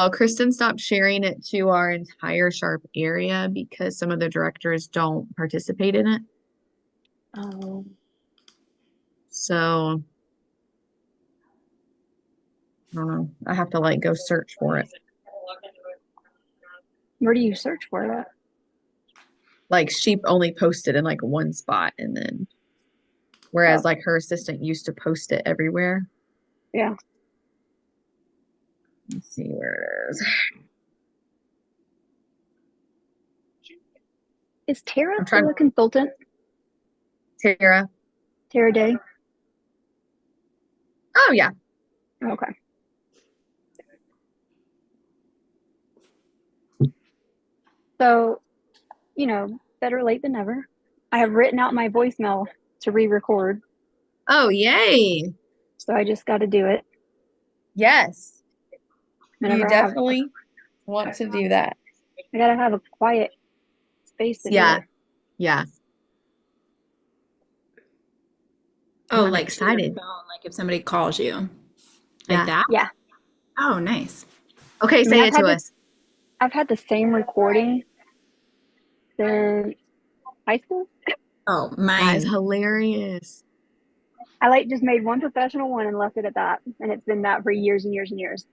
Well, Kristen stopped sharing it to our entire Sharp area because some of the directors don't participate in it. Oh, So I don't know. I have to like go search for it. where do you search for that? Like she only posted in like one spot and then whereas Oh, like her assistant used to post it everywhere. yeah. Let's see where it is. Is Tara I'm still trying a consultant? Tara. Tara Day? Oh yeah. Okay. So, better late than never. I have written out my voicemail to re-record, Oh yay. so I just got to do it Yes. You whenever definitely want to do that. I gotta have a quiet space to do Yeah. it. Yeah. Oh, Ooh, I'm like to your excited. phone, like if somebody calls you, like Yeah. that? Yeah. Oh, nice. Okay, I mean, say it to us. I've had the same recording since high school. Oh, That is mine. hilarious. I like just made one professional one and left it at that, and it's been that for years and years and years.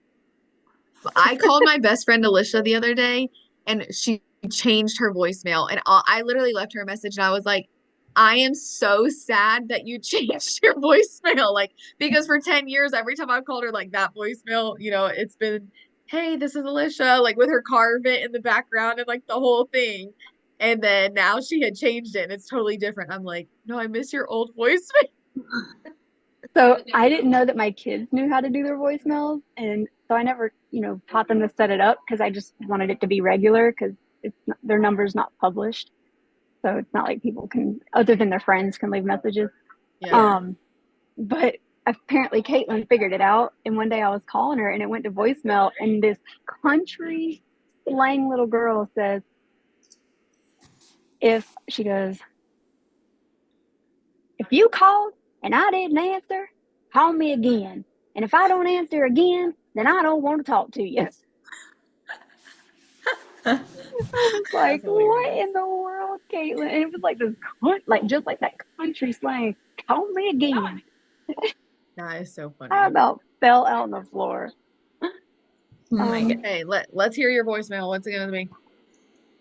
I called my best friend Alicia the other day and she changed her voicemail. And I literally left her a message and I was like, I am so sad that you changed your voicemail. Like, because for 10 years, every time I've called her, like that voicemail, it's been, hey, this is Alicia, like with her car vent in the background and like the whole thing. And then now she had changed it and it's totally different. I'm like, no, I miss your old voicemail. So I didn't know that my kids knew how to do their voicemails, and so I never, taught them to set it up because I just wanted it to be regular because their number's not published, so it's not like people can, other than their friends, can leave messages. Yeah. Yeah. But apparently Caitlin figured it out, and one day I was calling her, and it went to voicemail, and this country slang little girl says, if she goes, if you called and I didn't answer, call me again. And if I don't answer again, then I don't want to talk to you. I was like, That's what hilarious. in the world, Caitlin? And it was like this, like just like that country slang. Call me again. That is so I funny. about fell out on the floor. Oh my God. Um, Okay, let's hear your voicemail. What's it gonna be?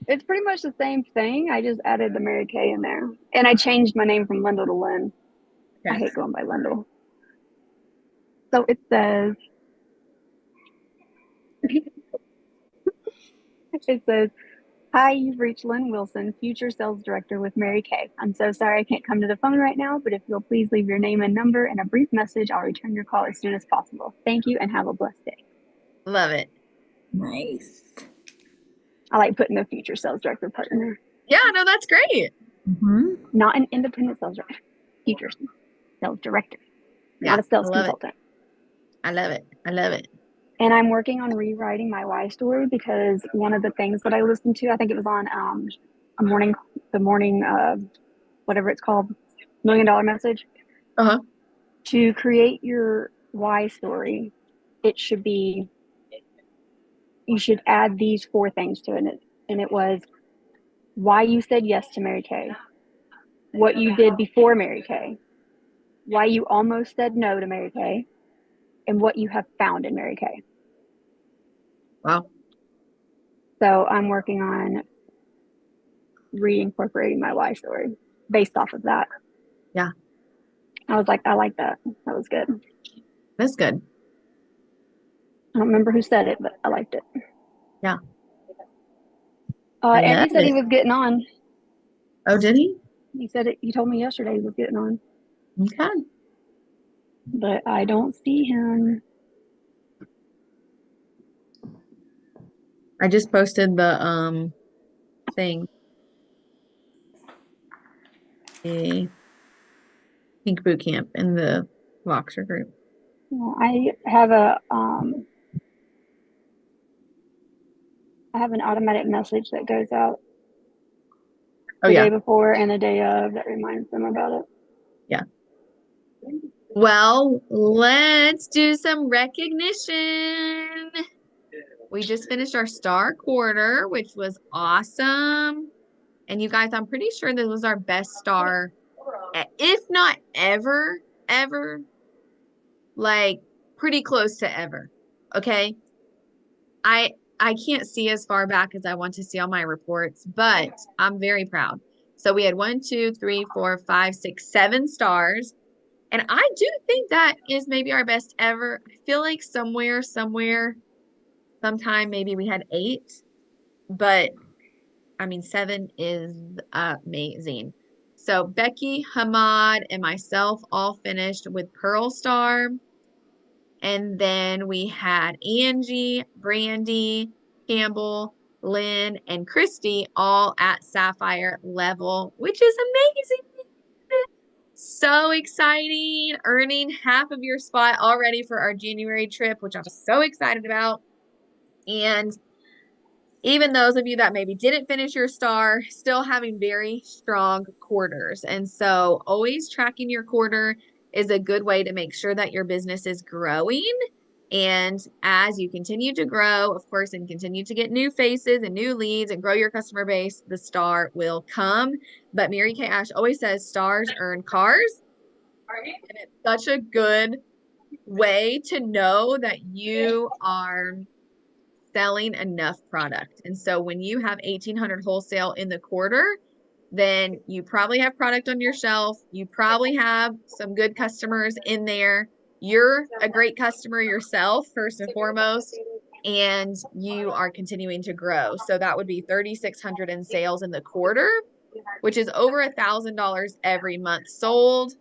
it's pretty much the same thing. I just added the Mary Kay in there, and I changed my name from Lindell to Lynn. I Okay. hate going by Lindell. So it says, it says, hi, you've reached Lynn Wilson, future sales director with Mary Kay. I'm so sorry I can't come to the phone right now, but if you'll please leave your name and number and a brief message, I'll return your call as soon as possible. Thank you and have a blessed day. Love it. Nice. I like putting the future sales director part in there. Yeah, no, that's great. Hmm. Not an independent sales director, future sales director, Yeah, not a I sales love it. consultant. I love it. I love it. And I'm working on rewriting my why story because one of the things that I listened to, I think it was on the morning, whatever it's called, $1 Million Message. Uh-huh. To create your why story, it should be, you should add these four things to it. And it was why you said yes to Mary Kay, what you did before Mary Kay, why you almost said no to Mary Kay, and what you have found in Mary Kay. Wow. So I'm working on reincorporating my why story based off of that. Yeah, I was like, I like that. That was good. that's good. I don't remember who said it, but I liked it. Yeah, I Andy love said he it. was getting on. Oh, did he? He said it. He told me yesterday he was getting on, Okay. but I don't see him. I just posted the thing, a pink boot camp in the Voxer group. I have an automatic message that goes out Oh the yeah. day before and the day of that reminds them about it. Yeah. Well, let's do some recognition. We just finished our star quarter, which was awesome. And you guys, I'm pretty sure this was our best star, if not ever, like pretty close to ever. Okay. I can't see as far back as I want to see on my reports, but I'm very proud. So we had 1, 2, 3, 4, 5, 6, 7 stars. And I do think that is maybe our best ever. I feel like somewhere, sometime maybe we had 8, but I mean, 7 is amazing. So Becky, Hamad, and myself all finished with Pearl Star. And then we had Angie, Brandy, Campbell, Lynn, and Christy all at Sapphire level, which is amazing. So exciting. Earning half of your spot already for our January trip, which I'm so excited about. And even those of you that maybe didn't finish your star, still having very strong quarters. And so always tracking your quarter is a good way to make sure that your business is growing. And as you continue to grow, of course, and continue to get new faces and new leads and grow your customer base, the star will come. But Mary Kay Ash always says stars earn cars. And it's such a good way to know that you are selling enough product. And so when you have 1,800 wholesale in the quarter, then you probably have product on your shelf. You probably have some good customers in there. You're a great customer yourself, first and foremost, and you are continuing to grow. So that would be 3,600 in sales in the quarter, which is over $1,000 every month sold,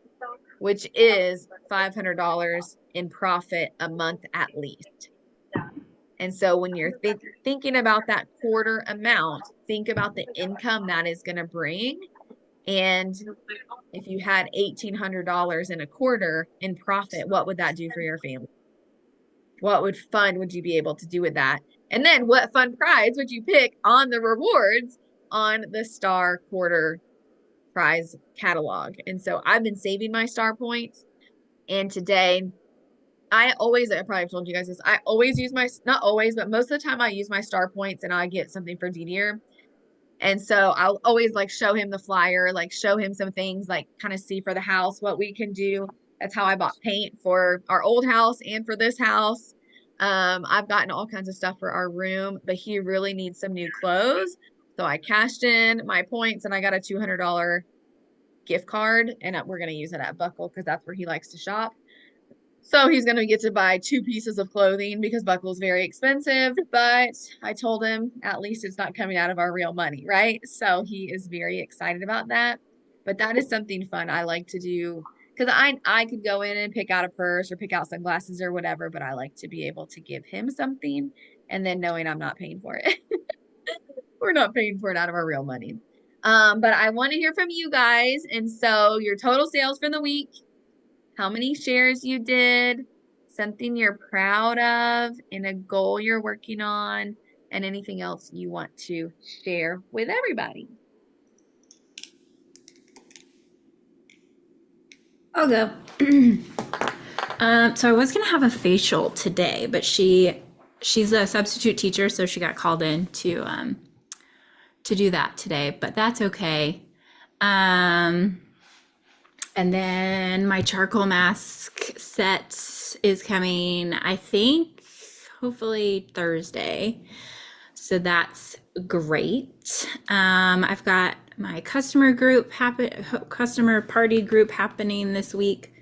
which is $500 in profit a month at least. And so when you're thinking about that quarter amount, think about the income that is going to bring. And if you had $1,800 in a quarter in profit, what would that do for your family? What fun would you be able to do with that? And then what fun prize would you pick on the rewards on the star quarter prize catalog? And so I've been saving my star points. And today, I probably told you guys this. I always use not always, but most of the time I use my star points and I get something for Didier. And so I'll always like show him the flyer, like show him some things, like kind of see for the house what we can do. That's how I bought paint for our old house and for this house. I've gotten all kinds of stuff for our room, but he really needs some new clothes. So I cashed in my points and I got a $200 gift card, and we're going to use it at Buckle because that's where he likes to shop. So he's going to get to buy 2 pieces of clothing because Buckle's very expensive, but I told him at least it's not coming out of our real money, right? So he is very excited about that. But that is something fun I like to do because I could go in and pick out a purse or pick out sunglasses or whatever, but I like to be able to give him something and then knowing I'm not paying for it. We're not paying for it out of our real money. But I want to hear from you guys. And so your total sales for the week, how many shares you did, something you're proud of, and a goal you're working on, and anything else you want to share with everybody. I'll go. So I was gonna have a facial today, but she's a substitute teacher, so she got called in to do that today, but that's okay. And then my charcoal mask set is coming, I think, hopefully Thursday. So that's great. I've got my customer party group happening this week.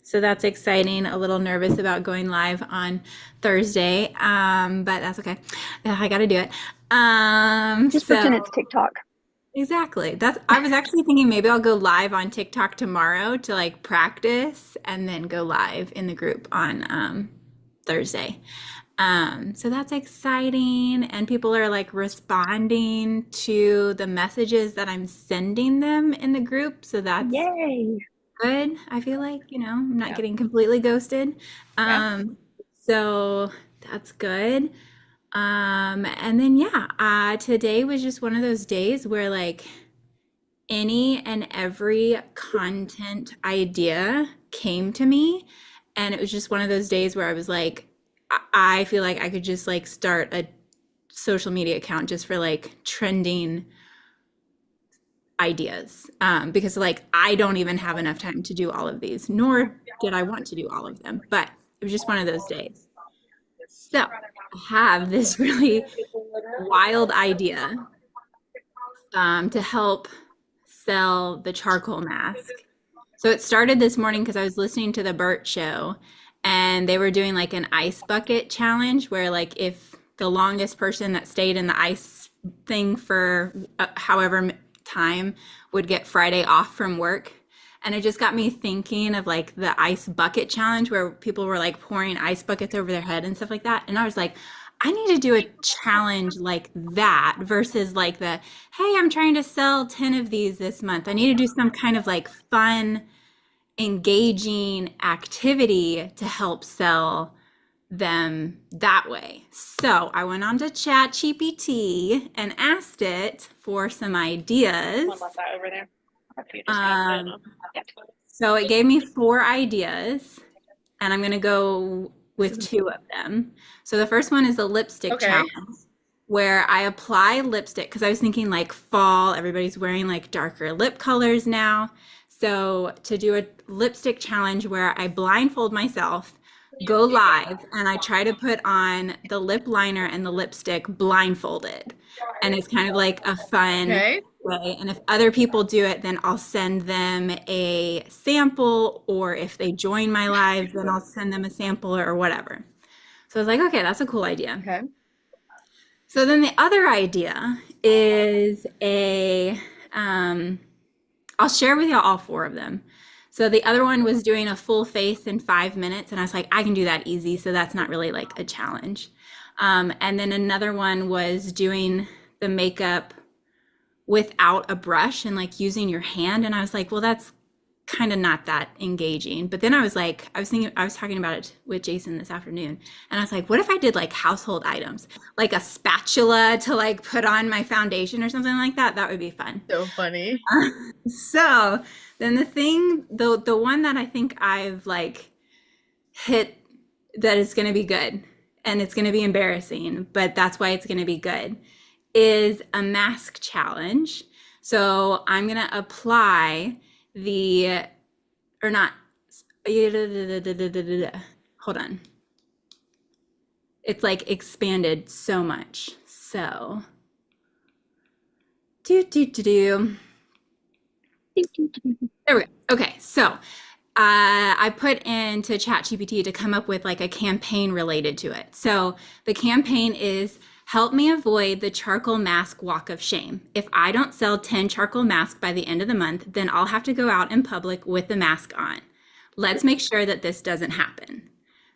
So that's exciting. A little nervous about going live on Thursday, but that's okay. I got to do it. Just pretend it's TikTok. Exactly. I was actually thinking maybe I'll go live on TikTok tomorrow to like practice and then go live in the group on Thursday. So that's exciting, and people are like responding to the messages that I'm sending them in the group. So that's Yay. good. I feel like, I'm not getting completely ghosted. So that's good. And then today was just one of those days where like any and every content idea came to me, and it was just one of those days where I was like, I feel like I could just like start a social media account just for like trending ideas, because like I don't even have enough time to do all of these, nor did I want to do all of them, but it was just one of those days. So I have this really wild idea to help sell the charcoal mask. So it started this morning because I was listening to the Burt Show, and they were doing like an ice bucket challenge where like if the longest person that stayed in the ice thing for however time would get Friday off from work. And it just got me thinking of like the ice bucket challenge where people were like pouring ice buckets over their head and stuff like that. And I was like, I need to do a challenge like that versus like the, hey, I'm trying to sell 10 of these this month. I need to do some kind of like fun, engaging activity to help sell them that way. So I went on to ChatGPT and asked it for some ideas. One left that over there. After you just got it. Yeah. So it gave me 4 ideas, and I'm going to go with 2 of them. So the first one is a lipstick challenge where I apply lipstick because I was thinking like fall, everybody's wearing like darker lip colors now. So to do a lipstick challenge where I blindfold myself, go live, and I try to put on the lip liner and the lipstick blindfolded. And it's kind of like a fun way. And if other people do it, then I'll send them a sample, or if they join my live, then I'll send them a sample or whatever. So I was like, okay, that's a cool idea. Okay. So then the other idea is I'll share with y'all all 4 of them. So the other one was doing a full face in 5 minutes, and I was like, I can do that easy, so that's not really like a challenge. And then another one was doing the makeup without a brush and like using your hand, and I was like, well, that's kind of not that engaging. But then I was talking about it with Jason this afternoon, and I was like, what if I did like household items, like a spatula to like put on my foundation or something like that? That would be fun. So funny. So then the one that I think I've like hit that is going to be good, and it's going to be embarrassing, but that's why it's going to be good, is a mask challenge. So I'm going to apply hold on. It's like expanded so much. So there we go. Okay, so I put into ChatGPT to come up with like a campaign related to it. So the campaign is help me avoid the charcoal mask walk of shame. If I don't sell 10 charcoal masks by the end of the month, then I'll have to go out in public with the mask on. Let's make sure that this doesn't happen.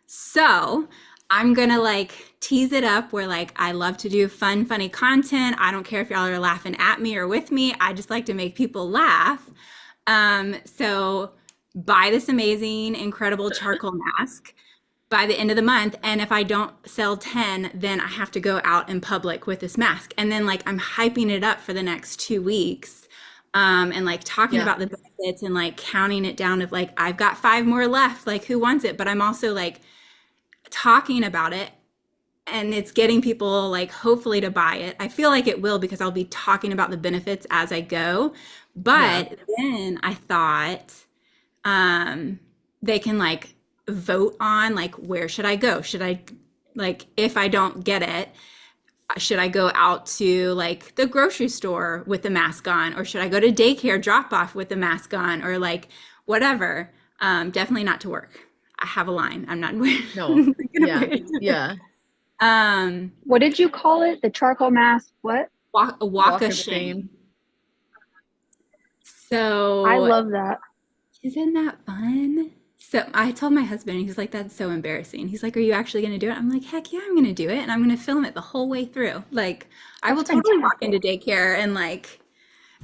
So I'm gonna like tease it up where like I love to do fun, funny content. I don't care if y'all are laughing at me or with me. I just like to make people laugh. So buy this amazing, incredible charcoal mask by the end of the month. And if I don't sell 10, then I have to go out in public with this mask. And then like I'm hyping it up for the next 2 weeks, and like talking about the benefits and like counting it down of like, I've got 5 more left, like who wants it? But I'm also like talking about it, and it's getting people like hopefully to buy it. I feel like it will because I'll be talking about the benefits as I go. But then I thought they can like vote on like, where should I go? Should I, like, if I don't get it, should I go out to like the grocery store with the mask on, or should I go to daycare drop off with the mask on, or like whatever? Definitely not to work. I have a line. I'm not wearing. No. Yeah. What did you call it? The charcoal mask? What? A walk of shame. So I love that. Isn't that fun? So I told my husband, and he's like, that's so embarrassing. He's like, are you actually going to do it? I'm like, heck yeah, I'm going to do it. And I'm going to film it the whole way through. Like, I will totally walk into daycare and like,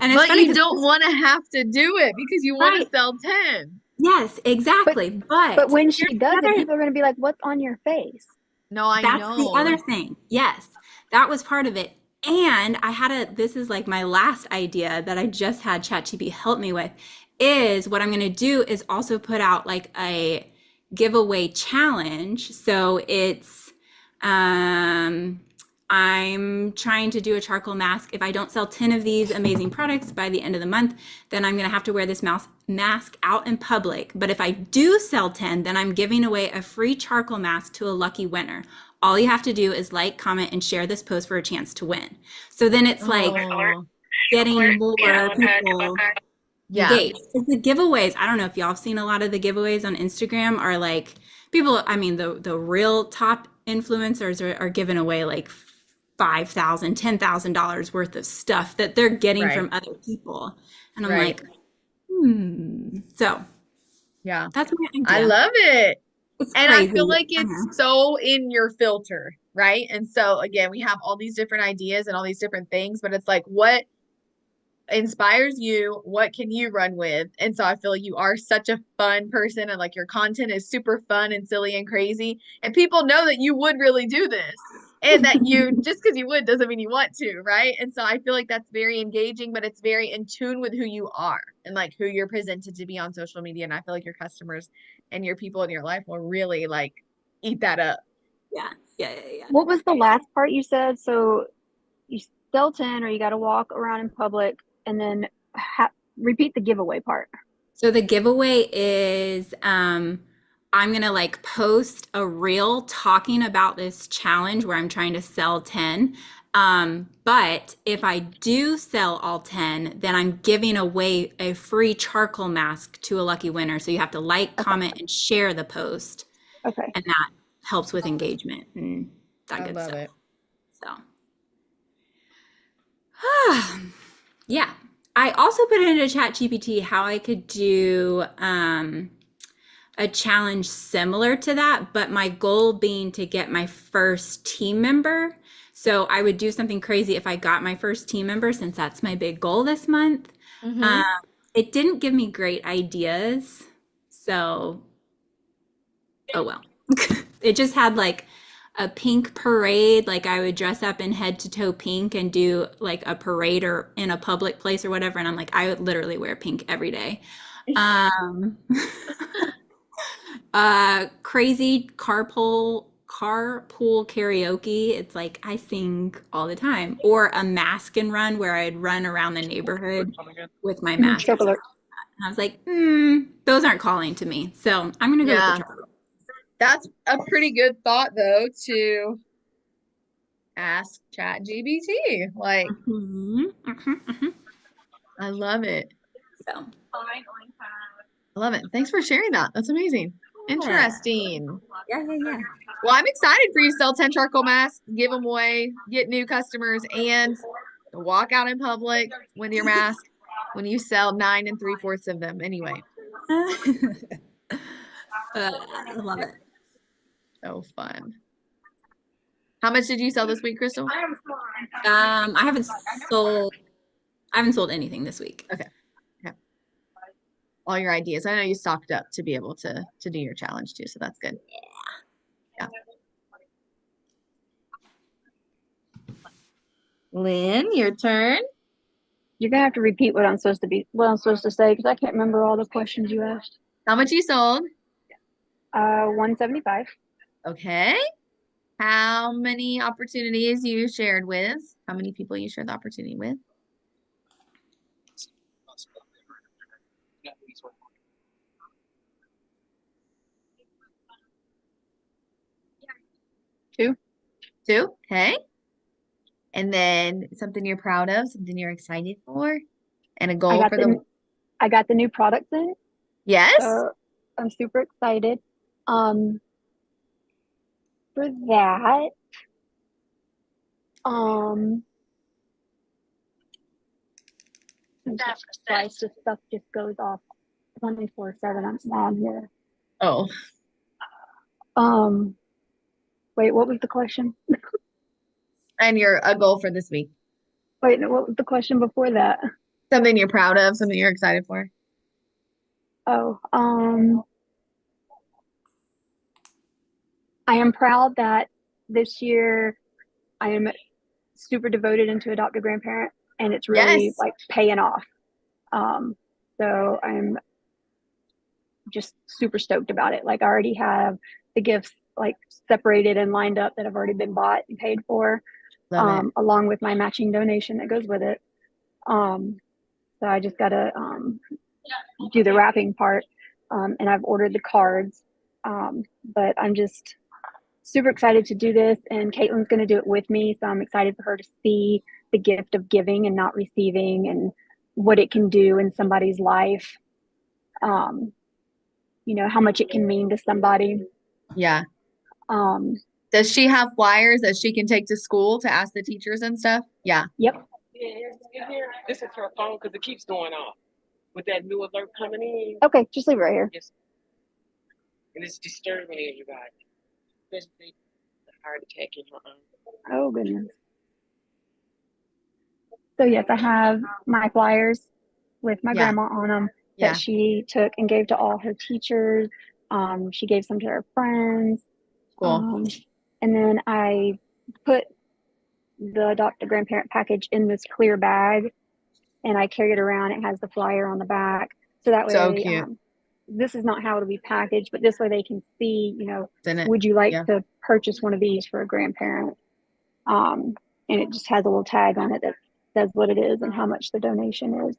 and it's But funny you don't want to have to do it because you want to sell 10. Yes, exactly. But when she does it, people are going to be like, what's on your face? No, I that's know. the other thing. Yes, that was part of it. And I had this is like my last idea that I just had ChatGPT help me with, is what I'm going to do is also put out like a giveaway challenge. So it's I'm trying to do a charcoal mask. If I don't sell 10 of these amazing products by the end of the month, then I'm going to have to wear this mask out in public. But if I do sell 10, then I'm giving away a free charcoal mask to a lucky winner. All you have to do is like, comment, and share this post for a chance to win. So then it's like Oh, getting more Yeah, people yeah. engaged. 'Cause the giveaways, I don't know if y'all have seen a lot of the giveaways on Instagram are like people, I mean, the real top influencers are giving away like $5,000, $10,000 worth of stuff that they're getting Right. from other people. And I'm Right. like, so Yeah. that's my I idea. love it. It's And I crazy. feel like I know. it's so in your filter, right? And so again, we have all these different ideas and all these different things, but it's like what inspires you, what can you run with? And so I feel like you are such a fun person and like your content is super fun and silly and crazy. And people know that you would really do this. And that you just because you would doesn't mean you want to, right? And so I feel like that's very engaging, but it's very in tune with who you are and like who you're presented to be on social media. And I feel like your customers and your people in your life will really like eat that up. Yeah. What was the last part you said? So you sell 10 or you got to walk around in public, and then repeat the giveaway part. So the giveaway is I'm gonna like post a reel talking about this challenge where I'm trying to sell 10. But if I do sell all 10, then I'm giving away a free charcoal mask to a lucky winner. So you have to like, comment, and share the post, Okay. and that helps with engagement and that I good love stuff. it. So yeah. I also put it into ChatGPT how I could do a challenge similar to that, but my goal being to get my first team member. So I would do something crazy if I got my first team member, since that's my big goal this month. Mhm. It didn't give me great ideas. So, oh well. It just had like a pink parade. Like I would dress up in head to toe pink and do like a parade or in a public place or whatever. And I'm like, I would literally wear pink every day. Crazy carpool karaoke. It's like I sing all the time. Or a mask and run where I'd run around the neighborhood with my mask. Choke alert. And I was like, those aren't calling to me. So I'm gonna go with the charcoal. That's a pretty good thought though to ask ChatGPT. Like I love it. So I love it. Thanks for sharing that. That's amazing. Interesting. yeah. Well, I'm excited for you to sell 10 charcoal masks, give them away, get new customers, and walk out in public with your mask when you sell 9 3/4 of them anyway. I love it. So fun. How much did you sell this week, Crystal? I haven't sold anything this week. Okay. All your ideas. I know you stocked up to be able to do your challenge too, so that's good. Yeah. Lynn, your turn. You're gonna have to repeat what I'm supposed to say, because I can't remember all the questions you asked. How much you sold? 175. Okay. How many opportunities you shared with? How many people you shared the opportunity with? Two. Okay. And then something you're proud of, something you're excited for, and a goal for the. I got the new products in. Yes. So I'm super excited. For that, Christ, this stuff just goes off 24/7. I'm on here. Oh. Wait, what was the question? And you're a goal for this week. Wait, no, what was the question before that? Something you're proud of, something you're excited for. Oh, I am proud that this year I am super devoted into adoptive grandparent, and it's really like paying off. So I'm just super stoked about it. Like I already have the gifts like separated and lined up that have already been bought and paid for. Love it. along with my matching donation that goes with it. So I just gotta do the wrapping part, and I've ordered the cards. But I'm just super excited to do this, and Caitlin's going to do it with me. So I'm excited for her to see the gift of giving and not receiving, and what it can do in somebody's life. You know, how much it can mean to somebody. Yeah. Um, Does she have flyers that she can take to school to ask the teachers and stuff? Yeah. yep. Yeah, in here. This is her phone because it keeps going off with that new alert coming in. Okay, just leave it right here. Yes. And it's disturbing everybody. Especially the heart attack in her arm. Oh, goodness. So, yes, I have my flyers with my Yeah. grandma on them Yeah. that she took and gave to all her teachers. She gave some to her friends. Cool. And then I put the Dr. Grandparent package in this clear bag, and I carry it around. It has the flyer on the back. So that way, So cute. this is not how it'll be packaged, but this way they can see, you know, Isn't it? would you like Yeah. to purchase one of these for a grandparent? And it just has a little tag on it that says what it is and how much the donation is.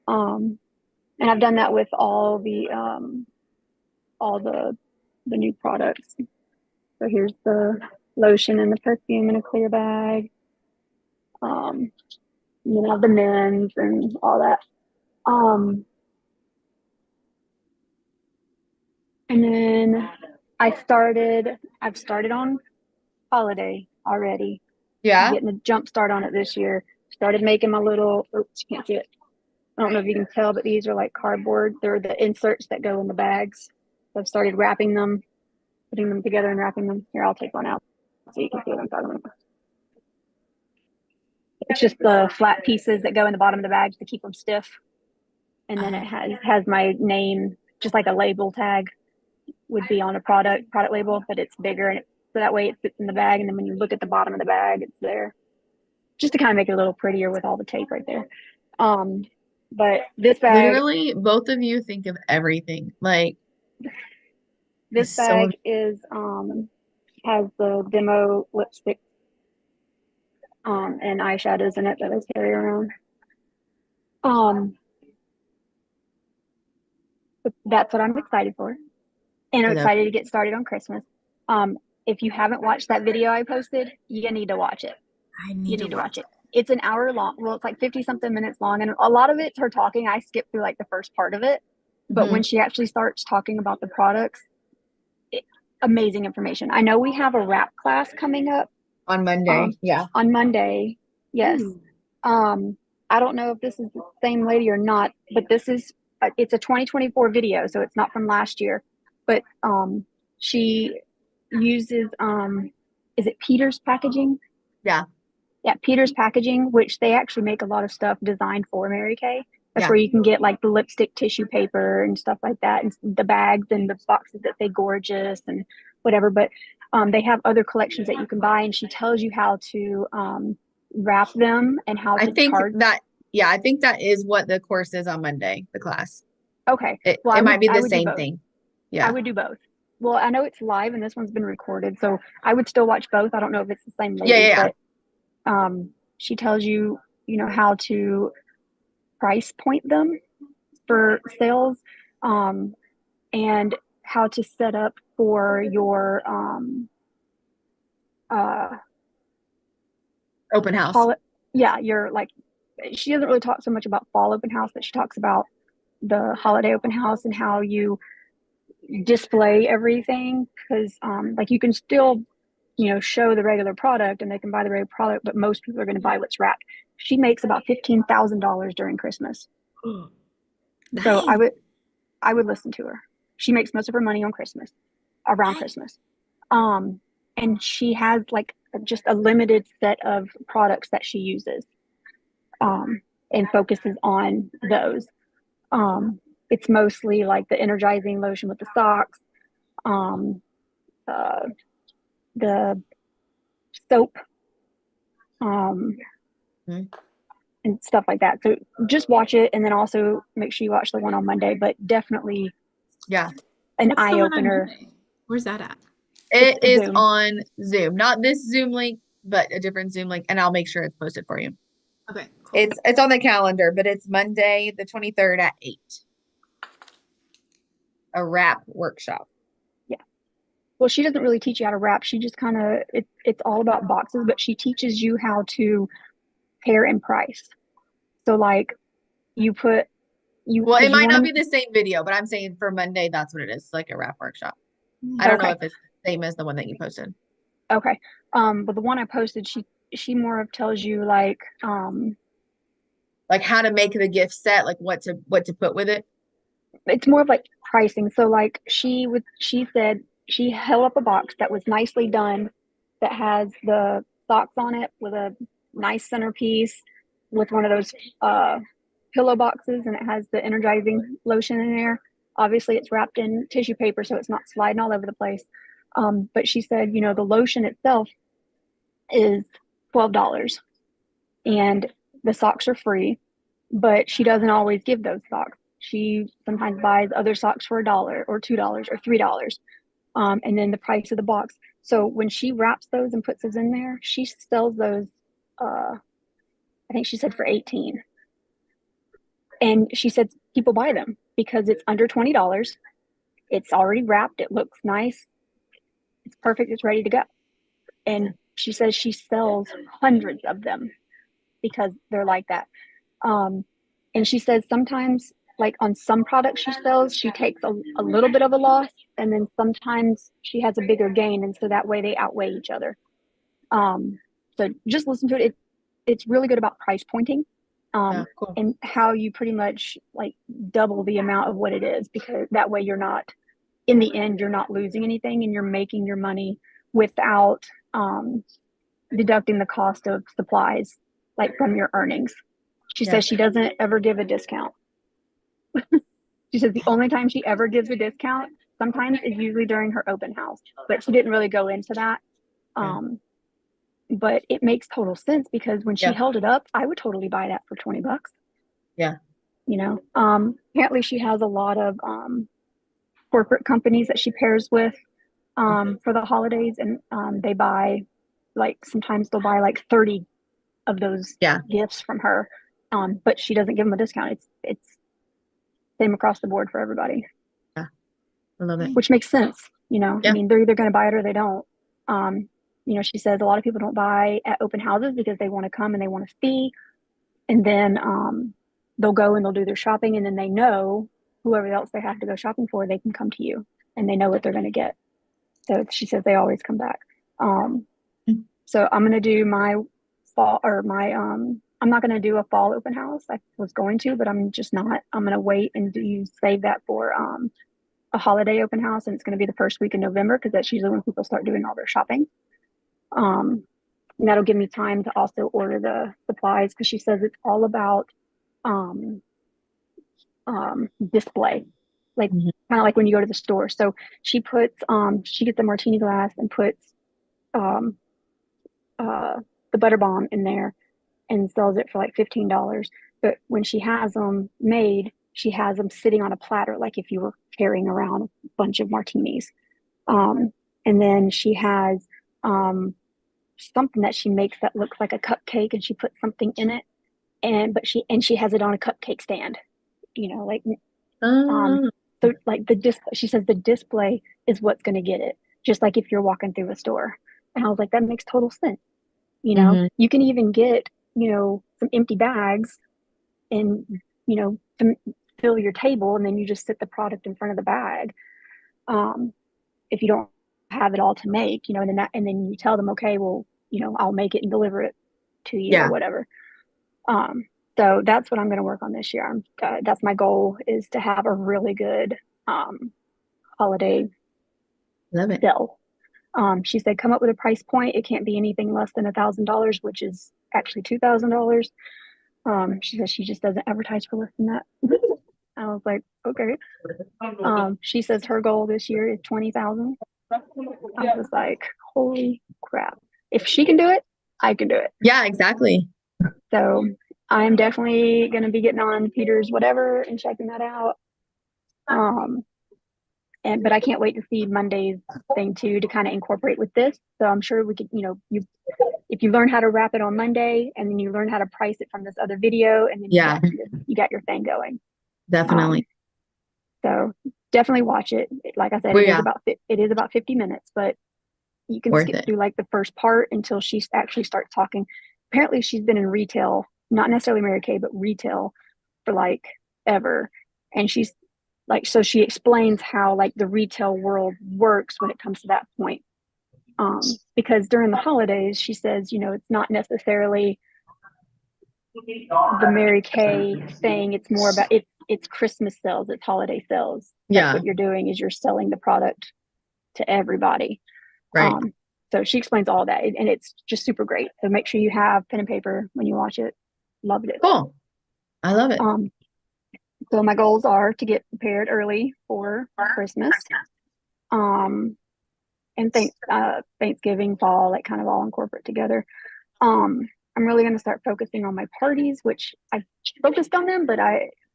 And I've done that with all the new products. So here's the lotion and the perfume in a clear bag. You know, the men's and all that. And then I've started on holiday already. Yeah. Getting a jump start on it this year. Started making my little, oops, you can't see it. I don't know if you can tell, but these are like cardboard. They're the inserts that go in the bags. So I've started wrapping them, putting them together and wrapping them. Here, I'll take one out so you can see what I'm talking about. It's just the flat pieces that go in the bottom of the bags to keep them stiff. And then it has my name, just like a label tag would be on a product label, but it's bigger, and so that way it fits in the bag. And then when you look at the bottom of the bag, it's there, just to kind of make it a little prettier with all the tape right there. But this bag, Literally, both of you think of everything. Like, this it's so bag is has the demo lipstick and eyeshadows in it that I carry around. But that's what I'm excited for. And I'm I love excited to get started on Christmas. If you haven't watched that video I posted, you need to watch it. I You need need to watch it. It's an hour long. Well, it's like 50 something minutes long. And a lot of it's her talking. I skipped through like the first part of it. But Mhm. when she actually starts talking about the products, amazing information. I know we have a wrap class coming up on Monday. Yeah. on Monday. Yes. I don't know if this is the same lady or not, but this is it's a 2024 video, so it's not from last year. But she uses is it Peter's Packaging? Yeah. Yeah, Peter's Packaging, which they actually make a lot of stuff designed for Mary Kay. That's Yeah. where you can get like the lipstick tissue paper and stuff like that, and the bags and the boxes that say gorgeous and whatever. But they have other collections that you can buy, and she tells you how to wrap them and how I to think charge. I think that is what the course is on Monday, the class. Okay. It Well, I might be I the would do same both. thing. I Yeah. would do both. Well, I know it's live and this one's been recorded, so I would still watch both. I don't know if it's the same lady, Yeah. but she tells you, you know, how to price point them for sales, and how to set up for your Open house. your like, she doesn't really talk so much about fall open house, but she talks about the holiday open house and how you display everything, because like you can still, you know, show the regular product and they can buy the regular product, but most people are going to buy what's wrapped. She makes about $15,000 during Christmas. So I would listen to her. She makes most of her money on Christmas, around Christmas. And she has like just a limited set of products that she uses, and focuses on those. It's mostly like the energizing lotion with the socks, the soap, and stuff like that. So just watch it, and then also make sure you watch the one on Monday. But definitely, Yeah. an What's the eye one on opener. Monday? Where's that at? It is Zoom. on Zoom, not this Zoom link, but a different Zoom link, and I'll make sure it's posted for you. Okay, cool. It's on the calendar, but it's Monday the 23rd at 8. A wrap workshop. Well, she doesn't really teach you how to wrap. She just kind of, it's all about boxes, but she teaches you how to pair and price. So like you put, Well, it 'cause you might not wanna- be the same video, but I'm saying for Monday, that's what it is, like a wrap workshop. I don't know Okay. if it's the same as the one that you posted. Okay. But the one I posted, she more of tells you like, Like how to make the gift set, like what to put with it. it's more of like pricing. So like she said she held up a box that was nicely done that has the socks on it with a nice centerpiece with one of those pillow boxes, and it has the energizing lotion in there. Obviously it's wrapped in tissue paper so it's not sliding all over the place. But she said, you know, the lotion itself is $12 and the socks are free, but she doesn't always give those socks. She sometimes buys other socks for $1 or $2 or $3, and then the price of the box. So when she wraps those and puts those in there, she sells those. I think she said for 18, and she said people buy them because it's under $20. It's already wrapped. It looks nice. It's perfect. It's ready to go. And she says she sells hundreds of them because they're like that. And she says sometimes, like on some products she sells, she takes a little bit of a loss, and then sometimes she has a bigger gain, and so that way they outweigh each other. So just listen to it. It's really good about price pointing, Cool. and how you pretty much like double the amount of what it is, because that way you're not, in the end, you're not losing anything, and you're making your money without deducting the cost of supplies, like from your earnings. She says she doesn't ever give a discount. She says the only time she ever gives a discount sometimes is usually during her open house, but she didn't really go into that. But it makes total sense because when she held it up, I would totally buy that for $20. Yeah. You know, apparently she has a lot of corporate companies that she pairs with for the holidays, and they buy, like sometimes they'll buy like 30 of those gifts from her, but she doesn't give them a discount. It's same across the board for everybody. Yeah, I love it. Which makes sense, you know. I mean, they're either going to buy it or they don't. You know, she says a lot of people don't buy at open houses because they want to come and they want to see, and then they'll go and they'll do their shopping, and then they know whoever else they have to go shopping for, they can come to you and they know what they're going to get. So she says they always come back. So I'm going to do my fall, or my I'm not going to do a fall open house. I was going to, but I'm just not. I'm going to wait and save that for a holiday open house, and it's going to be the first week in November because that's usually when people start doing all their shopping. And that'll give me time to also order the supplies, because she says it's all about display, like kind of like when you go to the store. So she puts she gets a martini glass and puts the butter bomb in there and sells it for like $15. But when she has them made, she has them sitting on a platter, like if you were carrying around a bunch of martinis. And then she has something that she makes that looks like a cupcake, and she puts something in it, and she has it on a cupcake stand, you know, like so like the display. She says the display is what's going to get it, just like if you're walking through a store. And I was like, that makes total sense. You know, you can even get, you know, some empty bags and, you know, to fill your table, and then you just sit the product in front of the bag. If you don't have it all to make, you know, and then you tell them, okay, well, you know, I'll make it and deliver it to you or whatever. So that's what I'm going to work on this year. That's my goal, is to have a really good holiday sale. She said, come up with a price point. It can't be anything less than $1,000, which is actually $2,000. She says she just doesn't advertise for less than that. I was like, okay. She says her goal this year is 20,000. I was like, holy crap. If she can do it, I can do it. Yeah, exactly. So I'm definitely going to be getting on Peter's whatever and checking that out. But I can't wait to see Monday's thing too, to kind of incorporate with this. So I'm sure we could, you know, if you learn how to wrap it on Monday and then you learn how to price it from this other video, and then Yeah. you got your thing going. Definitely. So definitely watch it. Like I said, Well, it yeah. is about 50 minutes, but you can Worth skip it. through like the first part until she actually starts talking. Apparently she's been in retail, not necessarily Mary Kay, but retail for like ever. And she's like, so she explains how like the retail world works when it comes to that point. Because during the holidays, she says, you know, it's not necessarily the Mary Kay thing. It's more about it's Christmas sales, it's holiday sales. That's Yeah. what you're doing, is you're selling the product to everybody. Right. So she explains all that, and it's just super great. So make sure you have pen and paper when you watch it. Loved it. Cool. I love it. So my goals are to get prepared early for Christmas, and Thanksgiving, fall, like kind of all incorporate together. I'm really going to start focusing on my parties, which I focused on them, but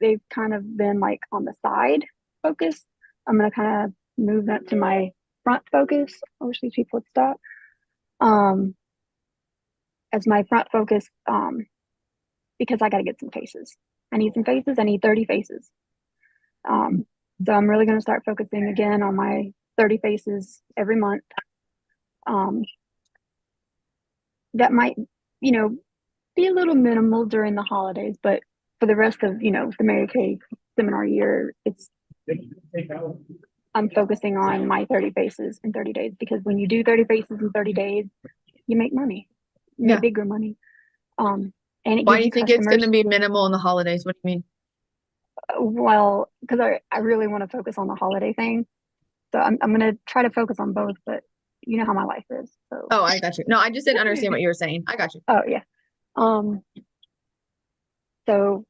they've kind of been like on the side focus. I'm going to kind of move that to my front focus. I wish these people would stop. As my front focus, because I got to get some faces. I need some faces. I need 30 faces. So I'm really going to start focusing again on my 30 faces every month. That might, you know, be a little minimal during the holidays, but for the rest of, you know, the Mary Kay seminar year, I'm focusing on my 30 faces in 30 days, because when you do 30 faces in 30 days, you make money, you make bigger money. And it Why gives do you you think customers. it's going to be minimal in the holidays? What do you mean? Well, because I really want to focus on the holiday thing. So I'm going to try to focus on both, but you know how my life is. So. Oh, I got you. No, I just didn't understand what you were saying. I got you. Oh, yeah. So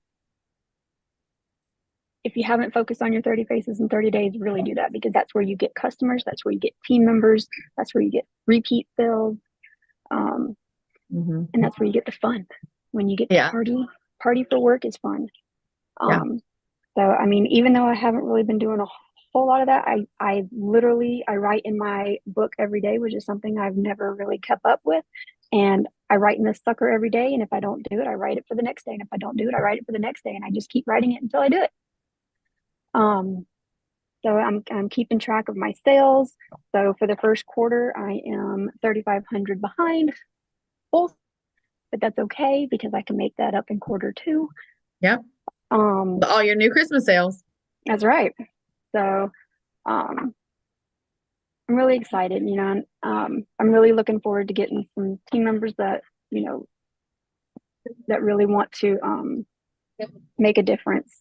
if you haven't focused on your 30 faces in 30 days, really do that, because that's where you get customers. That's where you get team members. That's where you get repeat sales. And that's where you get the fun. When you get to party for work is fun. So, I mean, even though I haven't really been doing a whole lot of that, I write in my book every day, which is something I've never really kept up with. And I write in this sucker every day. And if I don't do it, I write it for the next day. And if I don't do it, I write it for the next day. And I just keep writing it until I do it. So I'm keeping track of my sales. So for the first quarter, I am 3,500 behind, but that's okay, because I can make that up in quarter two. Yep. All your new Christmas sales. That's right. So, I'm really excited, you know, I'm really looking forward to getting some team members that, you know, that really want to, make a difference.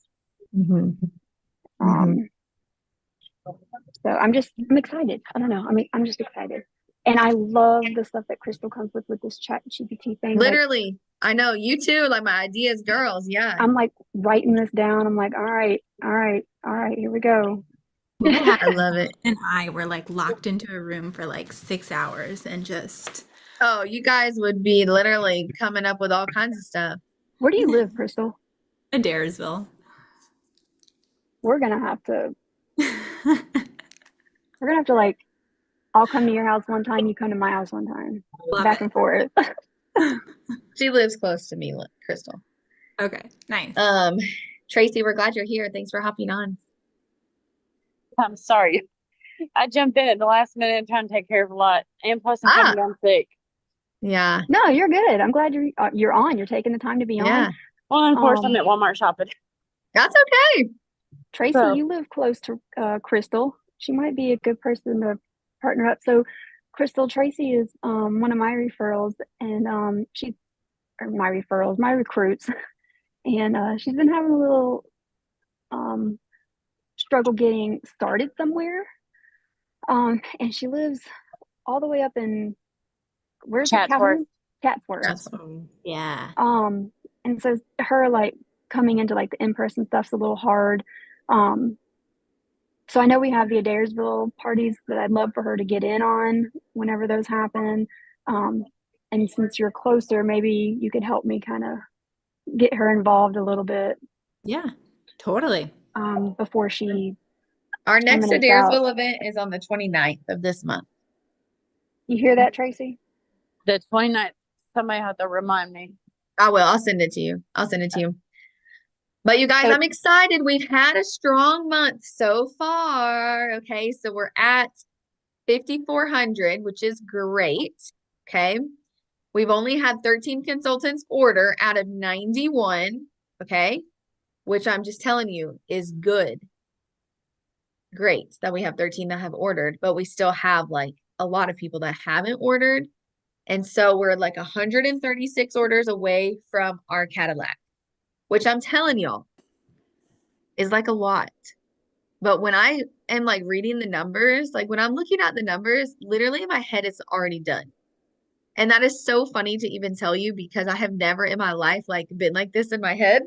So I'm excited. I don't know. I mean, I'm just excited. And I love the stuff that Crystal comes with this ChatGPT thing. Literally. I know, you too. Like, my ideas, girls. Yeah. I'm like writing this down. I'm like, all right, here we go. I love it. And I were like locked into a room for like 6 hours and just. Oh, you guys would be literally coming up with all kinds of stuff. Where do you live, Crystal? Adairsville. We're gonna have to like, I'll come to your house one time, you come to my house one time. Back and forth. She lives close to me, Crystal. Okay, nice. Tracy, we're glad you're here. Thanks for hopping on. I'm sorry. I jumped in at the last minute trying to take care of a lot. And plus I'm coming down sick. Yeah. No, you're good. I'm glad you're on. You're taking the time to be on. Well, of course I'm at Walmart shopping. That's okay. Tracy, you live close to Crystal. She might be a good person to partner up. So Crystal, Tracy is one of my referrals, and my recruits. And she's been having a little struggle getting started somewhere. And she lives all the way up in, where's Chatsworth. Chatsworth. Yeah. And so her like coming into like the in-person stuff's a little hard. So I know we have the Adairsville parties that I'd love for her to get in on whenever those happen. And since you're closer, maybe you could help me kind of get her involved a little bit. Yeah, totally. Before she. Our next Adairsville event is on the 29th of this month. You hear that, Tracy? The 29th. Somebody have to remind me. I will. I'll send it to you. But you guys, I'm excited. We've had a strong month so far. Okay, so we're at 5,400, which is great. Okay. We've only had 13 consultants order out of 91. Okay. Which I'm just telling you is good. Great that we have 13 that have ordered, but we still have like a lot of people that haven't ordered. And so we're like 136 orders away from our Cadillac, which I'm telling y'all is like a lot. But when I am like reading the numbers, like when I'm looking at the numbers, literally in my head, it's already done. And that is so funny to even tell you because I have never in my life like been like this in my head,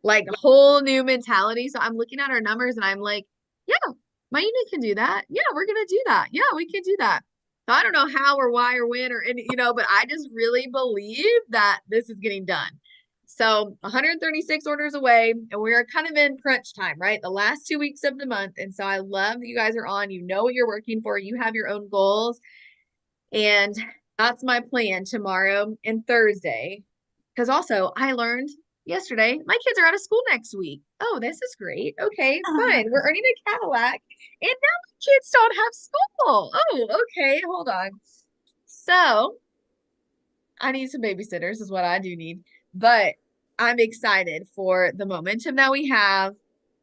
like whole new mentality. So I'm looking at our numbers and I'm like, yeah, my unit can do that. Yeah, we're gonna do that. Yeah, we can do that. So I don't know how or why or when or any, but I just really believe that this is getting done. So 136 orders away, and we are kind of in crunch time, right? The last 2 weeks of the month. And so I love that you guys are on. You know what you're working for. You have your own goals. And that's my plan tomorrow and Thursday. Because also I learned yesterday, my kids are out of school next week. Oh, this is great. Okay, fine. We're earning a Cadillac. And now my kids don't have school. Oh, okay. Hold on. So I need some babysitters is what I do need. But I'm excited for the momentum that we have.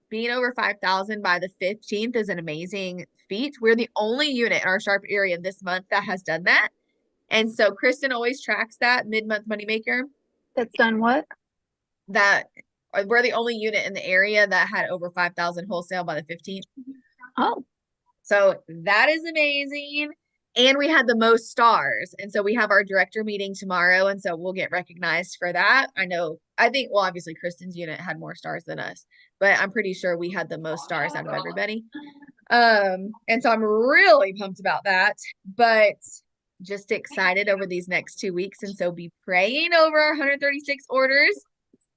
Being over 5,000 by the 15th is an amazing feat. We're the only unit in our Sharp area this month that has done that. And so Kristen always tracks that mid-month moneymaker. That's done what? That we're the only unit in the area that had over 5,000 wholesale by the 15th. Oh, So that is amazing. And we had the most stars. And so we have our director meeting tomorrow. And so we'll get recognized for that. I think, well, obviously Kristen's unit had more stars than us, but I'm pretty sure we had the most stars out of everybody. And so I'm really pumped about that, but just excited over these next 2 weeks. And so be praying over our 136 orders.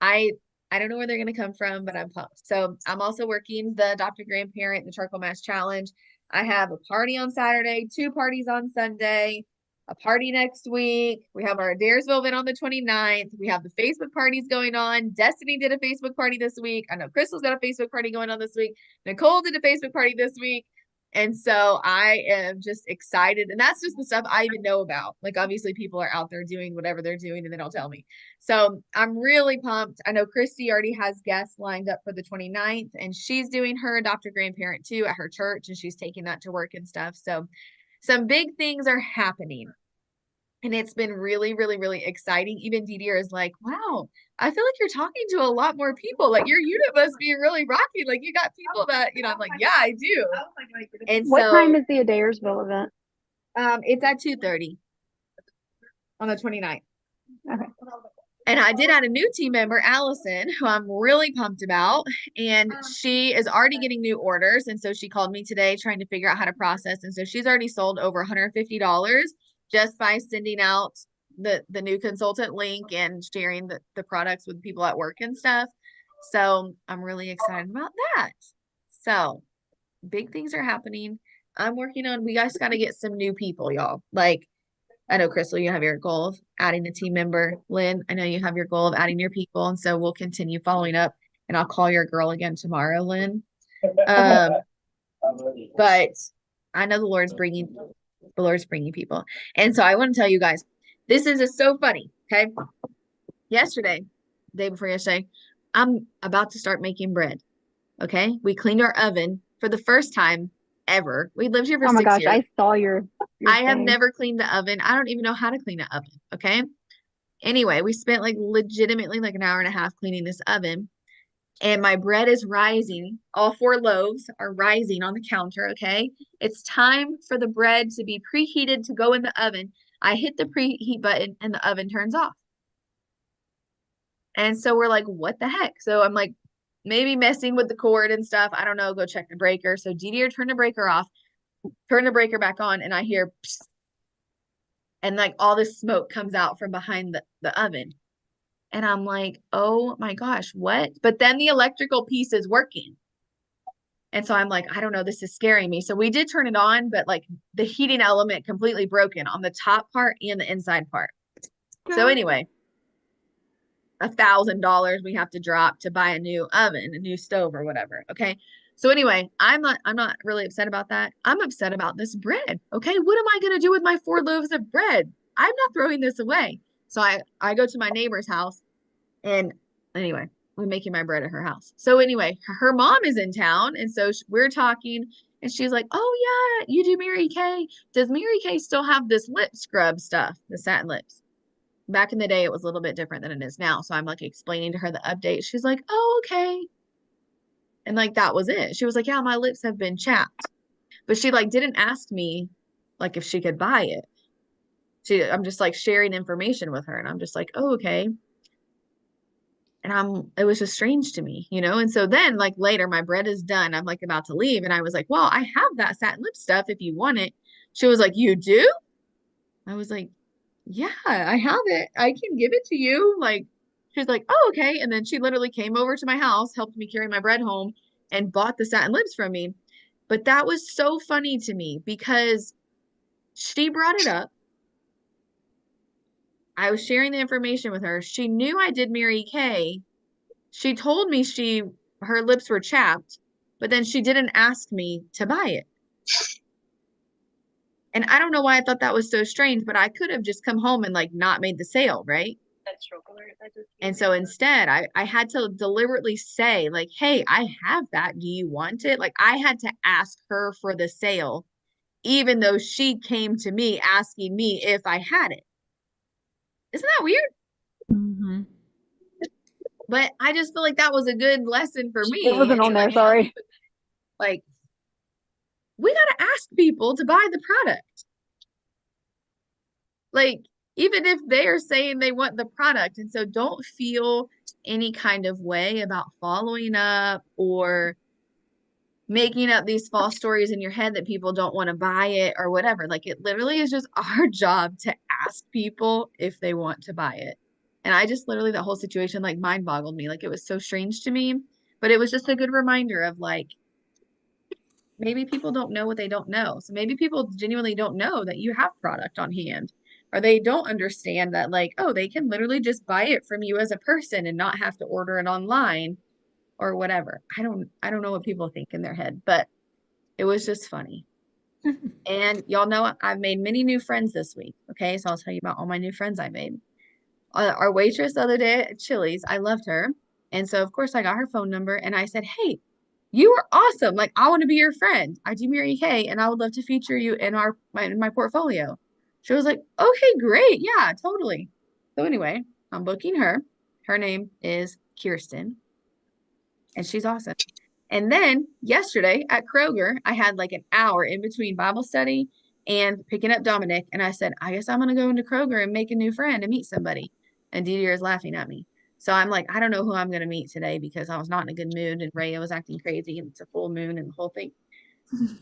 I don't know where they're going to come from, but I'm pumped. So I'm also working the Adopt a Grandparent, the Charcoal Mask Challenge. I have a party on Saturday, 2 parties on Sunday, a party next week. We have our Daresville event on the 29th. We have the Facebook parties going on. Destiny did a Facebook party this week. I know Crystal's got a Facebook party going on this week. Nicole did a Facebook party this week. And so I am just excited. And that's just the stuff I even know about. Like, obviously, people are out there doing whatever they're doing and they don't tell me. So I'm really pumped. I know Christy already has guests lined up for the 29th, and she's doing her Adopt a Grandparent too at her church, and she's taking that to work and stuff. So some big things are happening. And it's been really, really, really exciting. Even Didier is like, wow, I feel like you're talking to a lot more people. Like your unit must be really rocky. Like you got people that, I'm like, yeah, I do. And what so time is the Adairsville event? it's at 2:30 on the 29th. Okay. And I did add a new team member, Allison, who I'm really pumped about. And she is already getting new orders. And so she called me today trying to figure out how to process. And so she's already sold over $150 just by sending out the new consultant link and sharing the products with people at work and stuff. So I'm really excited about that. So big things are happening. I'm working on, we guys got to get some new people, y'all. Like, I know, Crystal, you have your goal of adding a team member. Lynn, I know you have your goal of adding your people. And so we'll continue following up, and I'll call your girl again tomorrow, Lynn. But I know the Lord's bringing people. And so I want to tell you guys, this is just so funny. Okay. Day before yesterday, I'm about to start making bread. Okay. We cleaned our oven for the first time ever. We lived here for 6 years. I saw your I have thing. never cleaned the oven. I don't even know how to clean an oven. Okay. Anyway, we spent like legitimately like an hour and a half cleaning this oven, and my bread is rising. All 4 loaves are rising on the counter. Okay. It's time for the bread to be preheated to go in the oven. I hit the preheat button and the oven turns off. And so we're like, what the heck? So I'm like, maybe messing with the cord and stuff. I don't know. Go check the breaker. So Didier turned the breaker off, turned the breaker back on, and I hear psst, and like all this smoke comes out from behind the oven. And I'm like, oh my gosh, what? But then the electrical piece is working. And so I'm like, I don't know, this is scaring me. So we did turn it on, but like the heating element completely broken on the top part and the inside part. So anyway, $1,000 we have to drop to buy a new oven, a new stove or whatever. Okay. So anyway, I'm not really upset about that. I'm upset about this bread. Okay. What am I going to do with my 4 loaves of bread? I'm not throwing this away. So I go to my neighbor's house and anyway, I'm making my bread at her house. So anyway, her mom is in town. And so we're talking and she's like, oh yeah, you do Mary Kay. Does Mary Kay still have this lip scrub stuff, the satin lips? Back in the day, it was a little bit different than it is now. So I'm like explaining to her the update. She's like, oh, okay. And like that was it. She was like, yeah, my lips have been chapped. But she like didn't ask me like if she could buy it. I'm just like sharing information with her and I'm just like, oh, okay. And it was just strange to me, you know? And so then like later my bread is done. I'm like about to leave. And I was like, well, I have that satin lip stuff if you want it. She was like, you do? I was like, yeah, I have it. I can give it to you. Like, she's like, oh, okay. And then she literally came over to my house, helped me carry my bread home, and bought the satin lips from me. But that was so funny to me because she brought it up. I was sharing the information with her. She knew I did Mary Kay. She told me her lips were chapped, but then she didn't ask me to buy it. And I don't know why I thought that was so strange, but I could have just come home and like not made the sale, right? And so instead, I had to deliberately say, like, hey, I have that. Do you want it? Like, I had to ask her for the sale, even though she came to me asking me if I had it. Isn't that weird? Mm-hmm. But I just feel like that was a good lesson for me. It wasn't on there, sorry. Like, we got to ask people to buy the product. Like, even if they are saying they want the product. And so don't feel any kind of way about following up or making up these false stories in your head that people don't want to buy it or whatever. Like, it literally is just our job to ask people if they want to buy it. And I just literally, the whole situation like mind boggled me. Like, it was so strange to me, but it was just a good reminder of like, maybe people don't know what they don't know. So maybe people genuinely don't know that you have product on hand, or they don't understand that like, oh, they can literally just buy it from you as a person and not have to order it online or whatever. I don't know what people think in their head, but it was just funny. And y'all know I've made many new friends this week. Okay, so I'll tell you about all my new friends I made. Our waitress the other day at Chili's, I loved her. And so of course I got her phone number and I said, hey, you are awesome. Like, I want to be your friend. I do Mary Kay and I would love to feature you in my portfolio. She was like, okay, great. Yeah, totally. So anyway, I'm booking her. Her name is Kirsten and she's awesome. And then yesterday at Kroger, I had like an hour in between Bible study and picking up Dominic. And I said, I guess I'm going to go into Kroger and make a new friend and meet somebody. And Didier is laughing at me. So I'm like, I don't know who I'm going to meet today because I was not in a good mood and Raya was acting crazy and it's a full moon and the whole thing.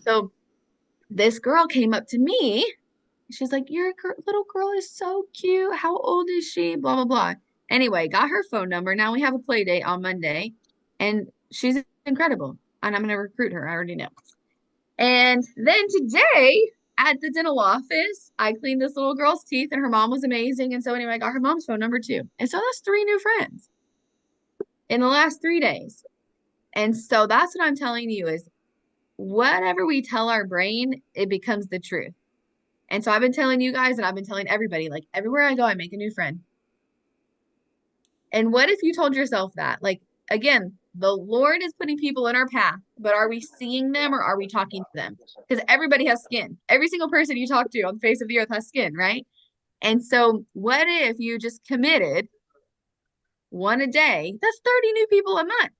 So this girl came up to me. She's like, your little girl is so cute. How old is she? Blah, blah, blah. Anyway, got her phone number. Now we have a play date on Monday and she's incredible. And I'm going to recruit her. I already know. And then today at the dental office, I cleaned this little girl's teeth and her mom was amazing. And so anyway, I got her mom's phone number too. And so that's 3 new friends in the last 3 days. And so that's what I'm telling you is whatever we tell our brain, it becomes the truth. And so I've been telling you guys and I've been telling everybody, like everywhere I go, I make a new friend. And what if you told yourself that? Like, again, the Lord is putting people in our path, but are we seeing them or are we talking to them? Because everybody has skin. Every single person you talk to on the face of the earth has skin, right? And so what if you just committed one a day? That's 30 new people a month.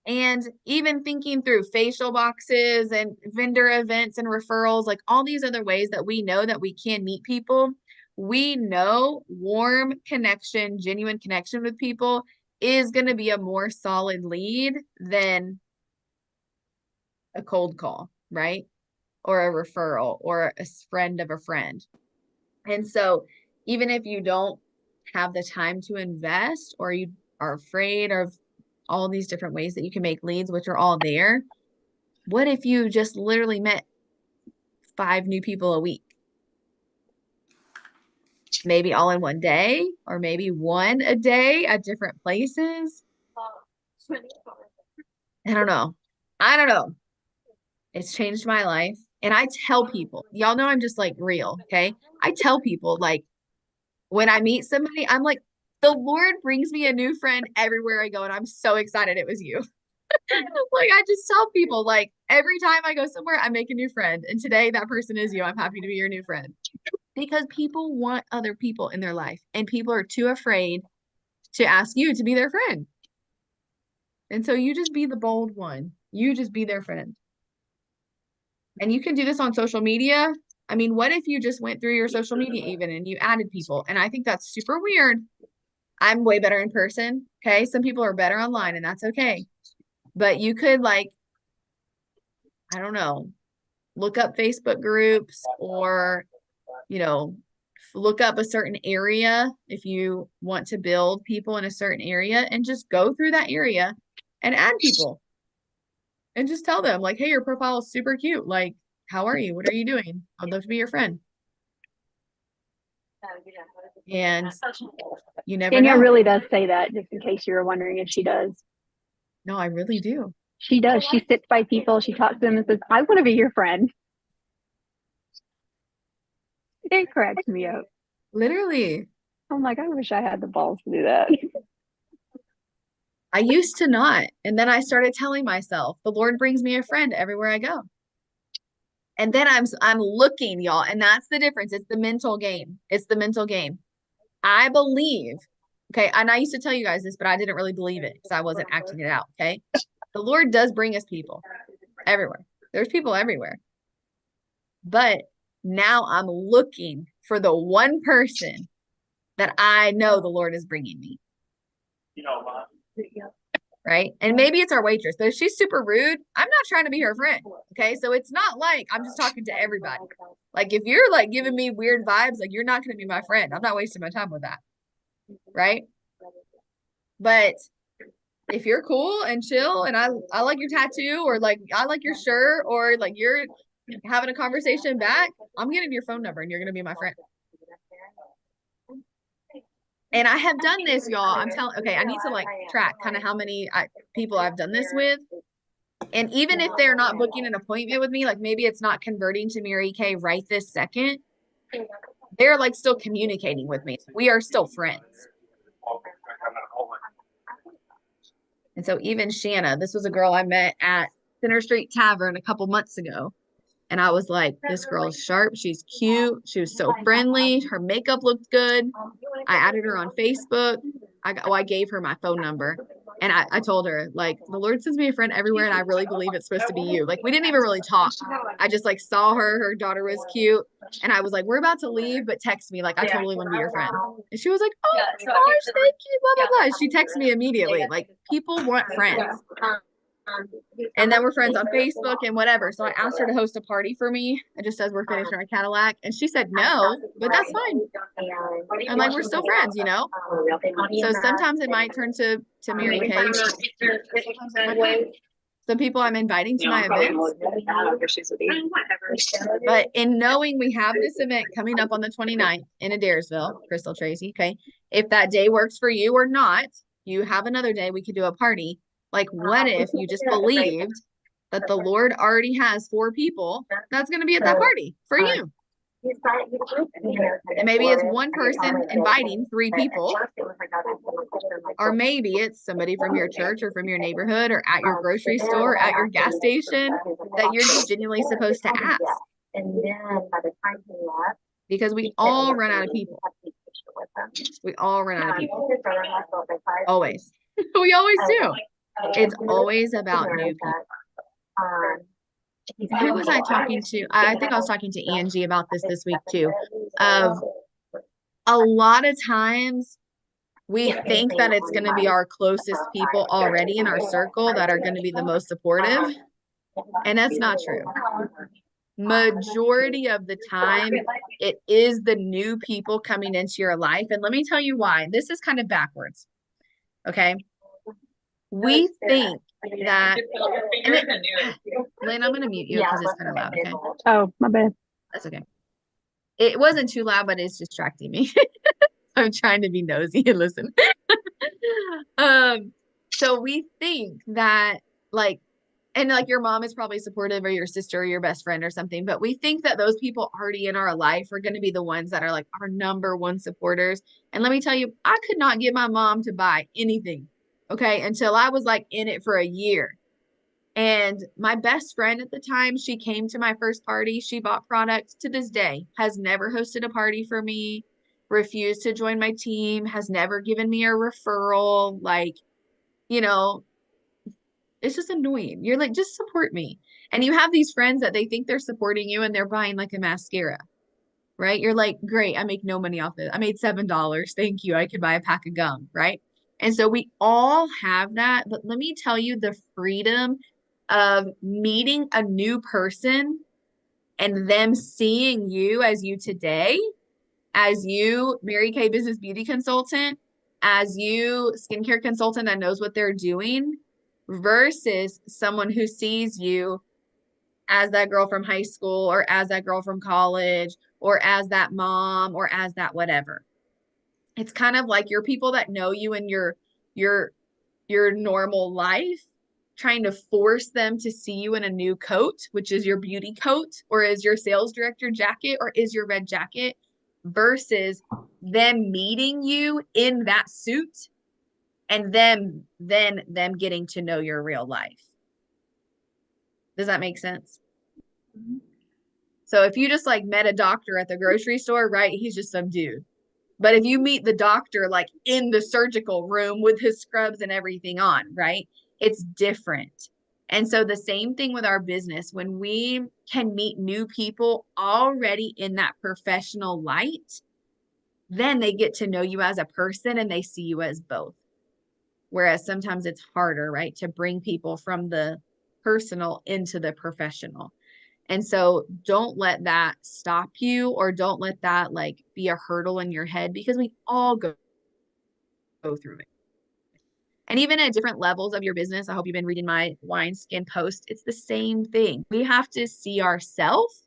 And even thinking through facial boxes and vendor events and referrals, like all these other ways that we know that we can meet people. We know warm connection, genuine connection with people is going to be a more solid lead than a cold call, right? Or a referral or a friend of a friend. And so even if you don't have the time to invest or you are afraid of all these different ways that you can make leads, which are all there, what if you just literally met 5 new people a week? maybe all in one day, or maybe one a day at different places. I don't know. I don't know. It's changed my life. And I tell people, y'all know I'm just like real, okay? I tell people, like, when I meet somebody, I'm like, the Lord brings me a new friend everywhere I go, and I'm so excited it was you. Like, I just tell people, like, every time I go somewhere, I make a new friend. And today that person is you. I'm happy to be your new friend. Because people want other people in their life, and people are too afraid to ask you to be their friend. And so you just be the bold one. You just be their friend. And you can do this on social media. I mean, what if you just went through your social media even and you added people? And I think that's super weird. I'm way better in person. Okay. Some people are better online, and that's okay. But you could, like, I don't know, look up Facebook groups, or, look up a certain area if you want to build people in a certain area, and just go through that area and add people and just tell them, like, hey, your profile is super cute. Like, how are you? What are you doing? I'd love to be your friend. And you never Danielle know. really does say that, just in case you were wondering if she does. No, I really do. She does. She sits by people, she talks to them and says, I want to be your friend. It cracks me up. Literally. I'm like, I wish I had the balls to do that. I used to not. And then I started telling myself, the Lord brings me a friend everywhere I go. And then I'm looking, y'all, and that's the difference. It's the mental game. It's the mental game. I believe, okay, and I used to tell you guys this, but I didn't really believe it because I wasn't acting it out, okay? The Lord does bring us people everywhere. There's people everywhere. But now I'm looking for the one person that I know the Lord is bringing me. Right? And maybe it's our waitress, but if she's super rude, I'm not trying to be her friend. Okay. So it's not like I'm just talking to everybody. Like, if you're like giving me weird vibes, like, you're not going to be my friend. I'm not wasting my time with that. Right. But if you're cool and chill, and I like your tattoo, or like I like your shirt, or like you're having a conversation back, I'm getting your phone number and you're going to be my friend. And I have done this, y'all. I'm telling, okay, I need to like track kind of how many people I've done this with. And even if they're not booking an appointment with me, like maybe it's not converting to Mary Kay right this second, they're like still communicating with me. We are still friends. And so even Shanna, this was a girl I met at Center Street Tavern a couple months ago. And I was like, this girl's sharp. She's cute. She was so friendly. Her makeup looked good. I added her on Facebook. I gave her my phone number. And I told her, like, the Lord sends me a friend everywhere, and I really believe it's supposed to be you. Like, we didn't even really talk. I just like saw her. Her daughter was cute. And I was like, we're about to leave, but text me. Like, I totally want to be your friend. And she was like, oh my gosh, thank you, blah, blah, blah. She texted me immediately. Like, people want friends. And then we're friends on Facebook and whatever. So I asked her to host a party for me. It just says we're finishing our Cadillac. And she said no, but that's fine. I'm like, we're still friends, you know? So sometimes it might turn to Mary Kay. Some people I'm inviting to my events. But in knowing we have this event coming up on the 29th in Adairsville, Crystal Tracy, okay? If that day works for you or not, you have another day we could do a party. Like, what if you just believed that the Lord already has 4 people that's going to be at that party for you? And maybe it's one person inviting 3 people, or maybe it's somebody from your church or from your neighborhood or at your grocery store, or at your gas station, that you're just genuinely supposed to ask. Because we all run out of people. We all run out of people. Always. We always do. It's always about new people. Who was I talking to? I think I was talking to Angie about this week too. Of a lot of times we think that it's going to be our closest people already in our circle that are going to be the most supportive. And that's not true. Majority of the time, it is the new people coming into your life. And let me tell you why. This is kind of backwards. Okay. We think that, Lynn, I'm going to mute you because it's kind of loud. Okay. Oh, my bad. That's okay. It wasn't too loud, but it's distracting me. I'm trying to be nosy and listen. So we think that like, and like your mom is probably supportive or your sister or your best friend or something, but we think that those people already in our life are going to be the ones that are like our number one supporters. And let me tell you, I could not get my mom to buy anything, okay, until I was like in it for a year. And my best friend at the time, she came to my first party. She bought products to this day, has never hosted a party for me, refused to join my team, has never given me a referral. Like, you know, it's just annoying. You're like, just support me. And you have these friends that they think they're supporting you and they're buying like a mascara, right? You're like, great, I make no money off it. I made $7. Thank you. I could buy a pack of gum, right? And so we all have that. But let me tell you the freedom of meeting a new person and them seeing you as you today, as you, Mary Kay Business Beauty Consultant, as you, skincare consultant that knows what they're doing, versus someone who sees you as that girl from high school or as that girl from college or as that mom or as that whatever. It's kind of like your people that know you in your normal life, trying to force them to see you in a new coat, which is your beauty coat, or is your sales director jacket, or is your red jacket, versus them meeting you in that suit and then them getting to know your real life. Does that make sense? So if you just like met a doctor at the grocery store, right? He's just some dude. But if you meet the doctor like in the surgical room with his scrubs and everything on, right? It's different. And so the same thing with our business, when we can meet new people already in that professional light, then they get to know you as a person and they see you as both. Whereas sometimes it's harder, right? To bring people from the personal into the professional. And so don't let that stop you, or don't let that like be a hurdle in your head, because we all go through it. And even at different levels of your business, I hope you've been reading my wine skin post. It's the same thing. We have to see ourselves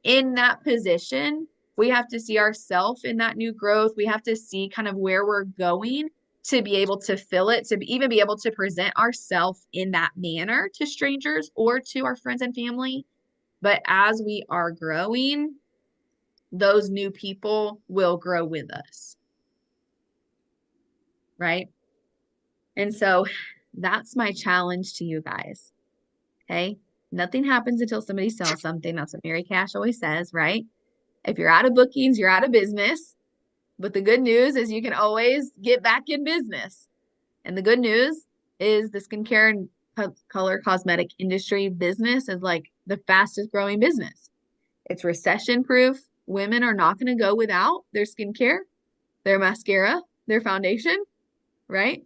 in that position. We have to see ourselves in that new growth. We have to see kind of where we're going to be able to fill it, to even be able to present ourselves in that manner to strangers or to our friends and family. But as we are growing, those new people will grow with us. Right? And so that's my challenge to you guys. Okay? Nothing happens until somebody sells something. That's what Mary Cash always says, right? If you're out of bookings, you're out of business. But the good news is you can always get back in business. And the good news is the skincare and color cosmetic industry business is like the fastest growing business. It's recession proof. Women are not going to go without their skincare, their mascara, their foundation, right?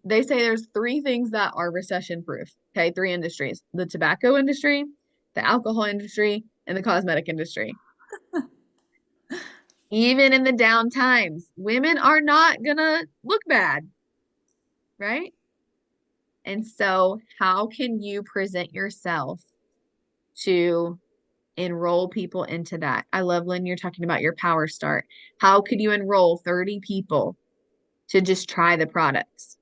They say there's 3 things that are recession proof. Okay, 3 industries: the tobacco industry, the alcohol industry, and the cosmetic industry. Even in the down times, women are not gonna look bad, right? And so how can you present yourself to enroll people into that? I love, Lynn, you're talking about your Power Start. How could you enroll 30 people to just try the products?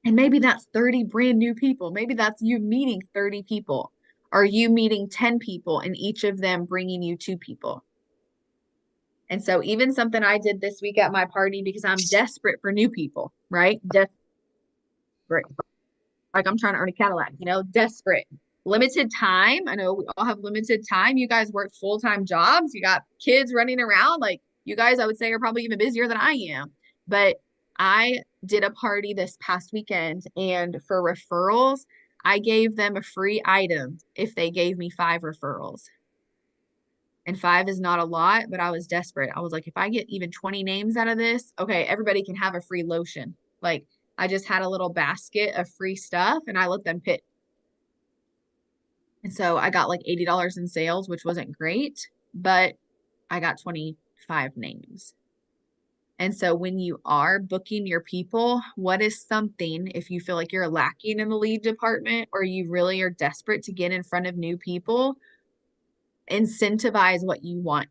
And maybe that's 30 brand new people. Maybe that's you meeting 30 people. Or you meeting 10 people and each of them bringing you 2 people. And so even something I did this week at my party, because I'm desperate for new people, right? Desperate. Like I'm trying to earn a Cadillac, desperate. Limited time. I know we all have limited time. You guys work full-time jobs. You got kids running around. Like you guys, I would say, are probably even busier than I am. But I did a party this past weekend, and for referrals, I gave them a free item if they gave me 5 referrals. And 5 is not a lot, but I was desperate. I was like, if I get even 20 names out of this, okay, everybody can have a free lotion. Like I just had a little basket of free stuff and I let them pick. And so I got like $80 in sales, which wasn't great, but I got 25 names. And so when you are booking your people, what is something, if you feel like you're lacking in the lead department or you really are desperate to get in front of new people, incentivize what you want,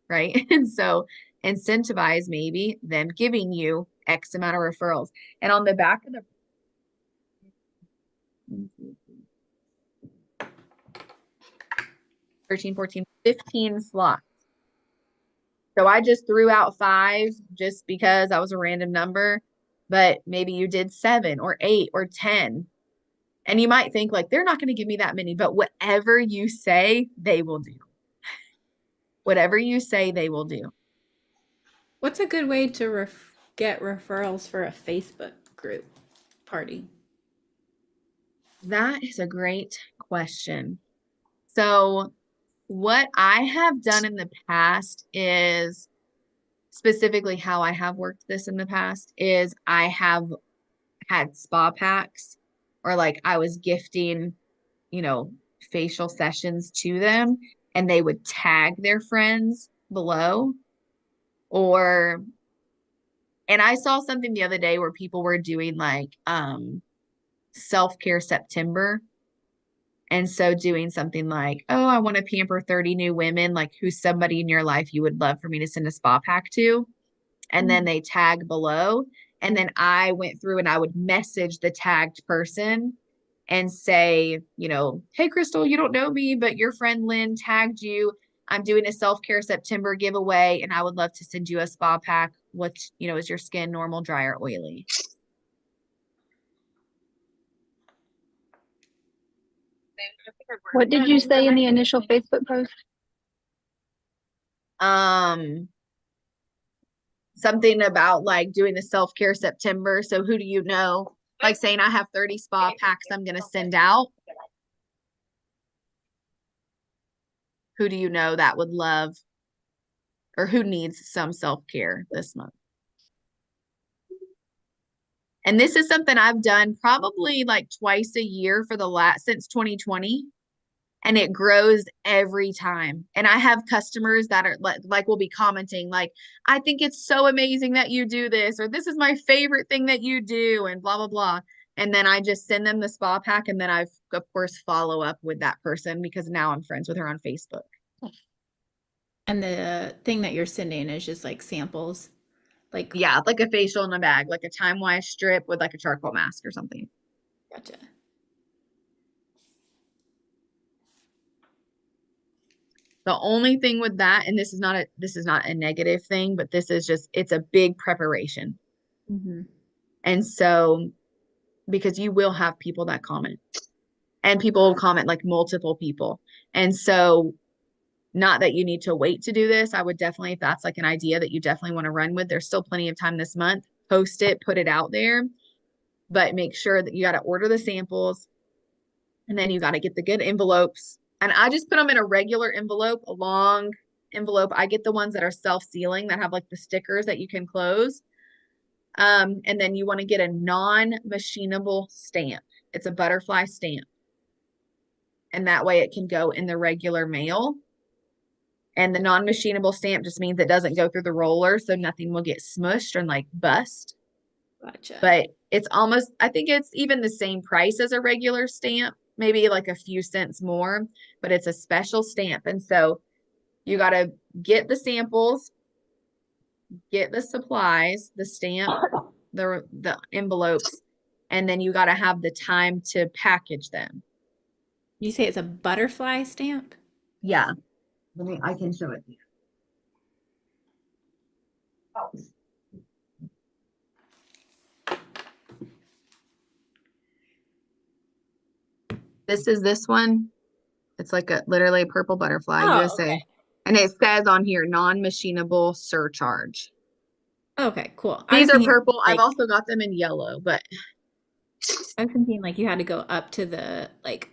right? And so incentivize maybe them giving you X amount of referrals. And on the back of the 13, 14, 15 slots. So I just threw out 5 just because that was a random number, but maybe you did 7 or 8 or 10. And you might think like, they're not going to give me that many, but whatever you say, they will do. Whatever you say, they will do. What's a good way to get referrals for a Facebook group party? That is a great question. So what I have done in the past is specifically how I have worked this in the past is I have had spa packs or like I was gifting, facial sessions to them and they would tag their friends below and I saw something the other day where people were doing like self-care September. And so doing something like, oh, I want to pamper 30 new women, like who's somebody in your life you would love for me to send a spa pack to. And then they tag below. And then I went through and I would message the tagged person and say, hey, Crystal, you don't know me, but your friend Lynn tagged you. I'm doing a self-care September giveaway and I would love to send you a spa pack. What, is your skin normal, dry, or oily? What did you say in the initial Facebook post? Something about like doing the self-care September. So who do you know? Like saying I have 30 spa packs I'm going to send out. Who do you know that would love or who needs some self-care this month? And this is something I've done probably like twice a year for since 2020. And it grows every time. And I have customers that are like will be commenting like, I think it's so amazing that you do this, or this is my favorite thing that you do, and blah, blah, blah. And then I just send them the spa pack. And then I've, of course, follow up with that person because now I'm friends with her on Facebook. And the thing that you're sending is just like samples. Yeah, like a facial in a bag, like a Time Wise strip with like a charcoal mask or something. Gotcha. The only thing with that, and this is not a negative thing, but this is just, it's a big preparation. Mm-hmm. And so, because you will have people that comment and people will comment like multiple people. And so not that you need to wait to do this. I would definitely, if that's like an idea that you definitely want to run with, there's still plenty of time this month, post it, put it out there, but make sure that you got to order the samples and then you got to get the good envelopes. And I just put them in a regular envelope, a long envelope. I get the ones that are self-sealing that have like the stickers that you can close. And then you want to get a non-machinable stamp. It's a butterfly stamp. And that way it can go in the regular mail. And the non-machinable stamp just means it doesn't go through the roller, so nothing will get smushed and like bust. Gotcha. But it's almost, I think it's even the same price as a regular stamp, maybe like a few cents more, but it's a special stamp. And so you got to get the samples, get the supplies, the stamp, the envelopes, and then you got to have the time to package them. You say it's a butterfly stamp? Yeah. I can show it to you. Oh. This is this one. It's like literally a purple butterfly, USA. Okay. And it says on here, non-machinable surcharge. Okay, cool. These are purple. I've also got them in yellow, but I was thinking like you had to go up to the like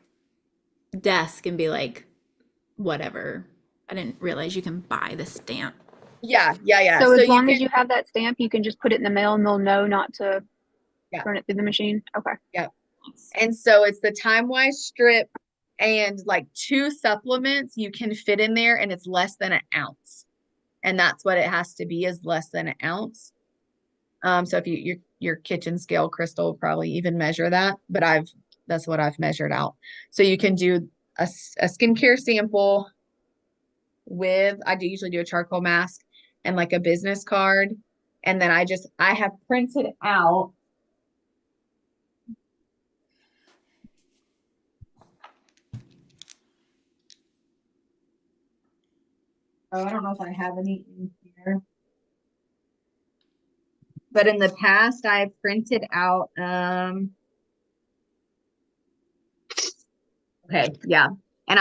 desk and be like, whatever. I didn't realize you can buy the stamp. Yeah. So as long as you have that stamp, you can just put it in the mail and they'll know not to run it through the machine. Okay. Yeah. And so it's the Time Wise strip and like 2 supplements you can fit in there and it's less than an ounce. And that's what it has to be, is less than an ounce. So if your kitchen scale, Crystal, will probably even measure that, but that's what I've measured out. So you can do a skincare sample, I do usually do a charcoal mask and like a business card. And then I have printed out. Oh, I don't know if I have any in here. But in the past, I've printed out, okay, yeah. And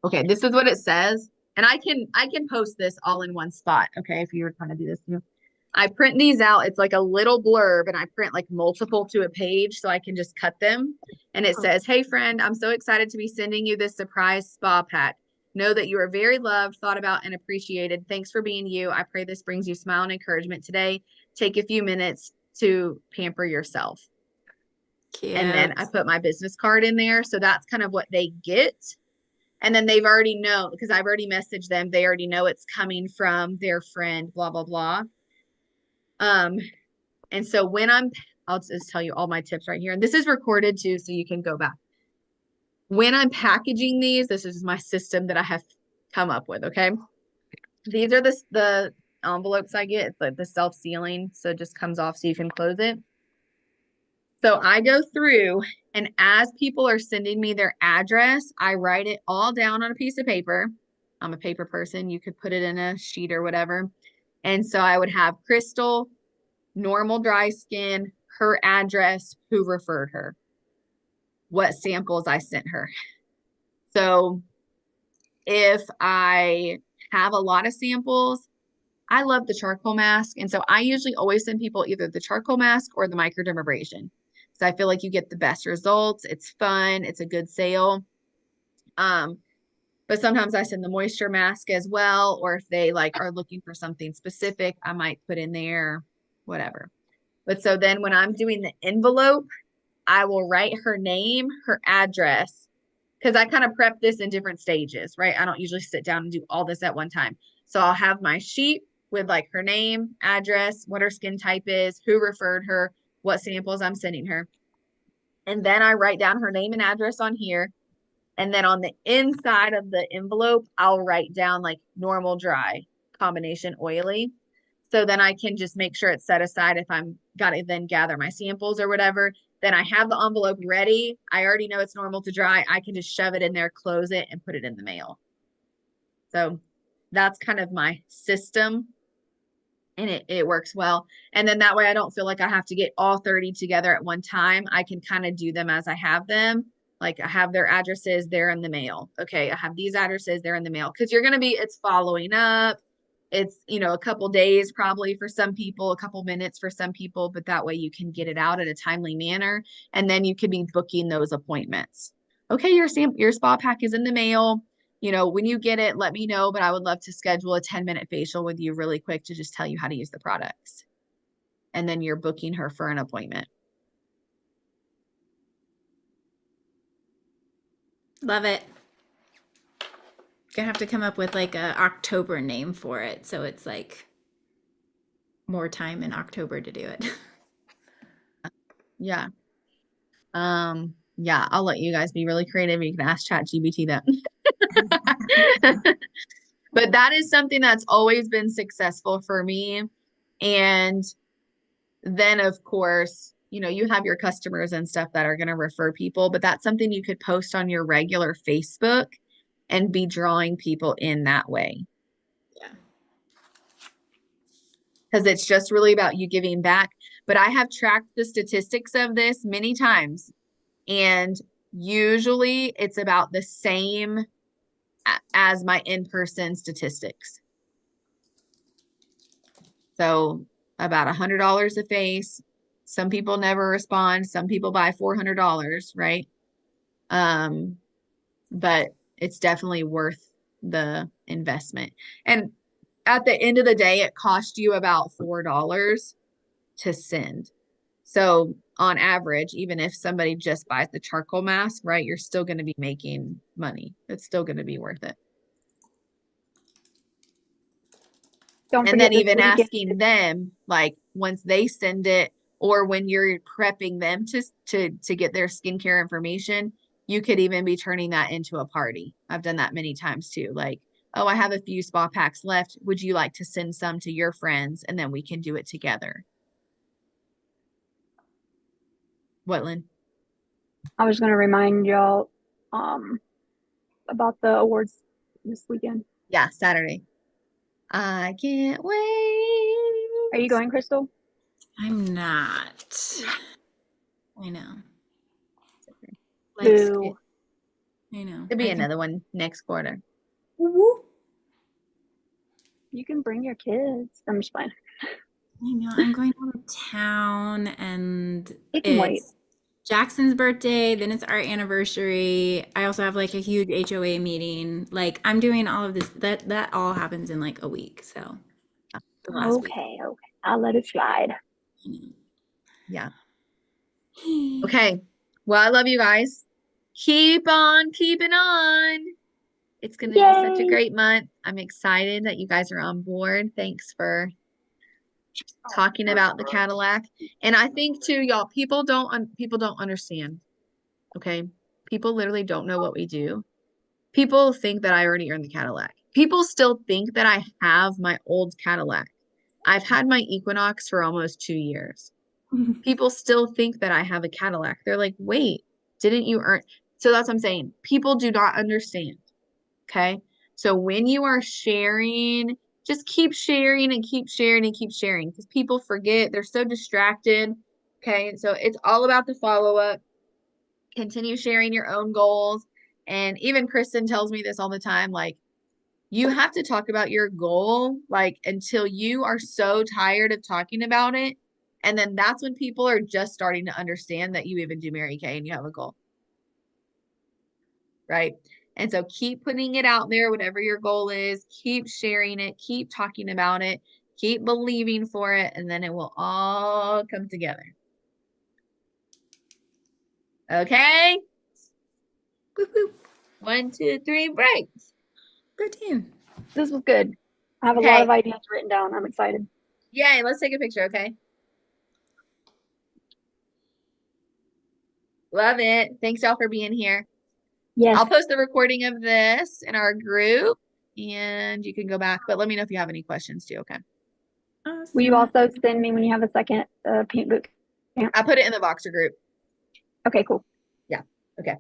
okay, this is what it says. And I can post this all in one spot, okay, if you were trying to do this too. I print these out. It's like a little blurb, and I print like multiple to a page so I can just cut them. And it says, "Hey friend, I'm so excited to be sending you this surprise spa pack. Know that you are very loved, thought about, and appreciated. Thanks for being you. I pray this brings you smile and encouragement today. Take a few minutes to pamper yourself." Cute. And then I put my business card in there. So that's kind of what they get. And then they've already know, because I've already messaged them. They already know it's coming from their friend, blah, blah, blah. And so I'll just tell you all my tips right here. And this is recorded too, so you can go back. When I'm packaging these, this is my system that I have come up with, okay? These are the envelopes I get. It's like the self-sealing, so it just comes off so you can close it. So I go through, and as people are sending me their address, I write it all down on a piece of paper. I'm a paper person. You could put it in a sheet or whatever. And so I would have Crystal, normal dry skin, her address, who referred her, what samples I sent her. So if I have a lot of samples, I love the charcoal mask. And so I usually always send people either the charcoal mask or the microdermabrasion. So I feel like you get the best results. It's fun. It's a good sale. But sometimes I send the moisture mask as well. Or if they like are looking for something specific, I might put in there, whatever. But so then when I'm doing the envelope, I will write her name, her address, because I kind of prep this in different stages, right? I don't usually sit down and do all this at one time. So I'll have my sheet with like her name, address, what her skin type is, who referred her, what samples I'm sending her. And then I write down her name and address on here. And then on the inside of the envelope, I'll write down like normal dry, combination oily. So then I can just make sure it's set aside if I'm got to then gather my samples or whatever. Then I have the envelope ready. I already know it's normal to dry. I can just shove it in there, close it, and put it in the mail. So that's kind of my system. And it works well. And then that way I don't feel like I have to get all 30 together at one time. I can kind of do them as I have them. Like I have their addresses, they're in the mail. Okay, I have these addresses, they're in the mail. Because it's following up. It's, a couple days probably for some people, a couple minutes for some people, but that way you can get it out in a timely manner. And then you could be booking those appointments. Okay, your spa pack is in the mail. When you get it, let me know, but I would love to schedule a 10-minute facial with you really quick to just tell you how to use the products. And then you're booking her for an appointment. Love it. Gonna have to come up with like a October name for it, so it's like more time in October to do it. Yeah. Yeah, I'll let you guys be really creative. You can ask ChatGPT that. But that is something that's always been successful for me. And then of course, you have your customers and stuff that are going to refer people, but that's something you could post on your regular Facebook and be drawing people in that way. Yeah. Because it's just really about you giving back. But I have tracked the statistics of this many times, and usually it's about the same as my in-person statistics. So about $100 a face. Some people never respond. Some people buy $400, right? But it's definitely worth the investment. And at the end of the day, it cost you about $4 to send. So on average, even if somebody just buys the charcoal mask, right, you're still going to be making money. It's still going to be worth it. And then even asking them, like once they send it, or when you're prepping them to get their skincare information, you could even be turning that into a party. I've done that many times too. Like, oh, I have a few spa packs left. Would you like to send some to your friends and then we can do it together? What, Lynn? I was going to remind y'all about the awards this weekend. Yeah, Saturday. I can't wait. Are you going, Crystal? I'm not. I know. Boo. I know. There'll be I can- another one next quarter. Woo-woo. You can bring your kids. I'm just playing. I know. I'm going out of town and It can wait. it's Jackson's birthday, then it's our anniversary. I also have like a huge HOA meeting. Like I'm doing all of this. That all happens in like a week. So the last week. Okay. I'll let it slide. I know. Yeah. Okay. Well, I love you guys. Keep on keeping on. It's going to be such a Yay. great month. I'm excited that you guys are on board. Thanks for talking about the Cadillac. And I think too, y'all, people don't understand. Okay? People literally don't know what we do. People think that I already earned the Cadillac. People still think that I have my old Cadillac. I've had my Equinox for almost 2 years. People still think that I have a Cadillac. They're like, wait, didn't you earn? So that's what I'm saying. People do not understand. Okay. So when you are sharing, just keep sharing and keep sharing and keep sharing because people forget. They're so distracted. Okay. So it's all about the follow up. Continue sharing your own goals. And even Kristen tells me this all the time. Like, you have to talk about your goal, like, until you are so tired of talking about it. And then that's when people are just starting to understand that you even do Mary Kay and you have a goal. Right? And so keep putting it out there, whatever your goal is, keep sharing it, keep talking about it, keep believing for it, and then it will all come together. Okay? Whoop, whoop. 1, 2, 3, break. Go team. This was good. I have a lot of ideas written down. I'm excited. Yay, let's take a picture, okay? Love it. Thanks y'all for being here. Yes. I'll post the recording of this in our group and you can go back, but let me know if you have any questions too, okay? Will you Awesome. also send me when you have a second paint book? I put it in the Voxer group. Okay, cool. Okay.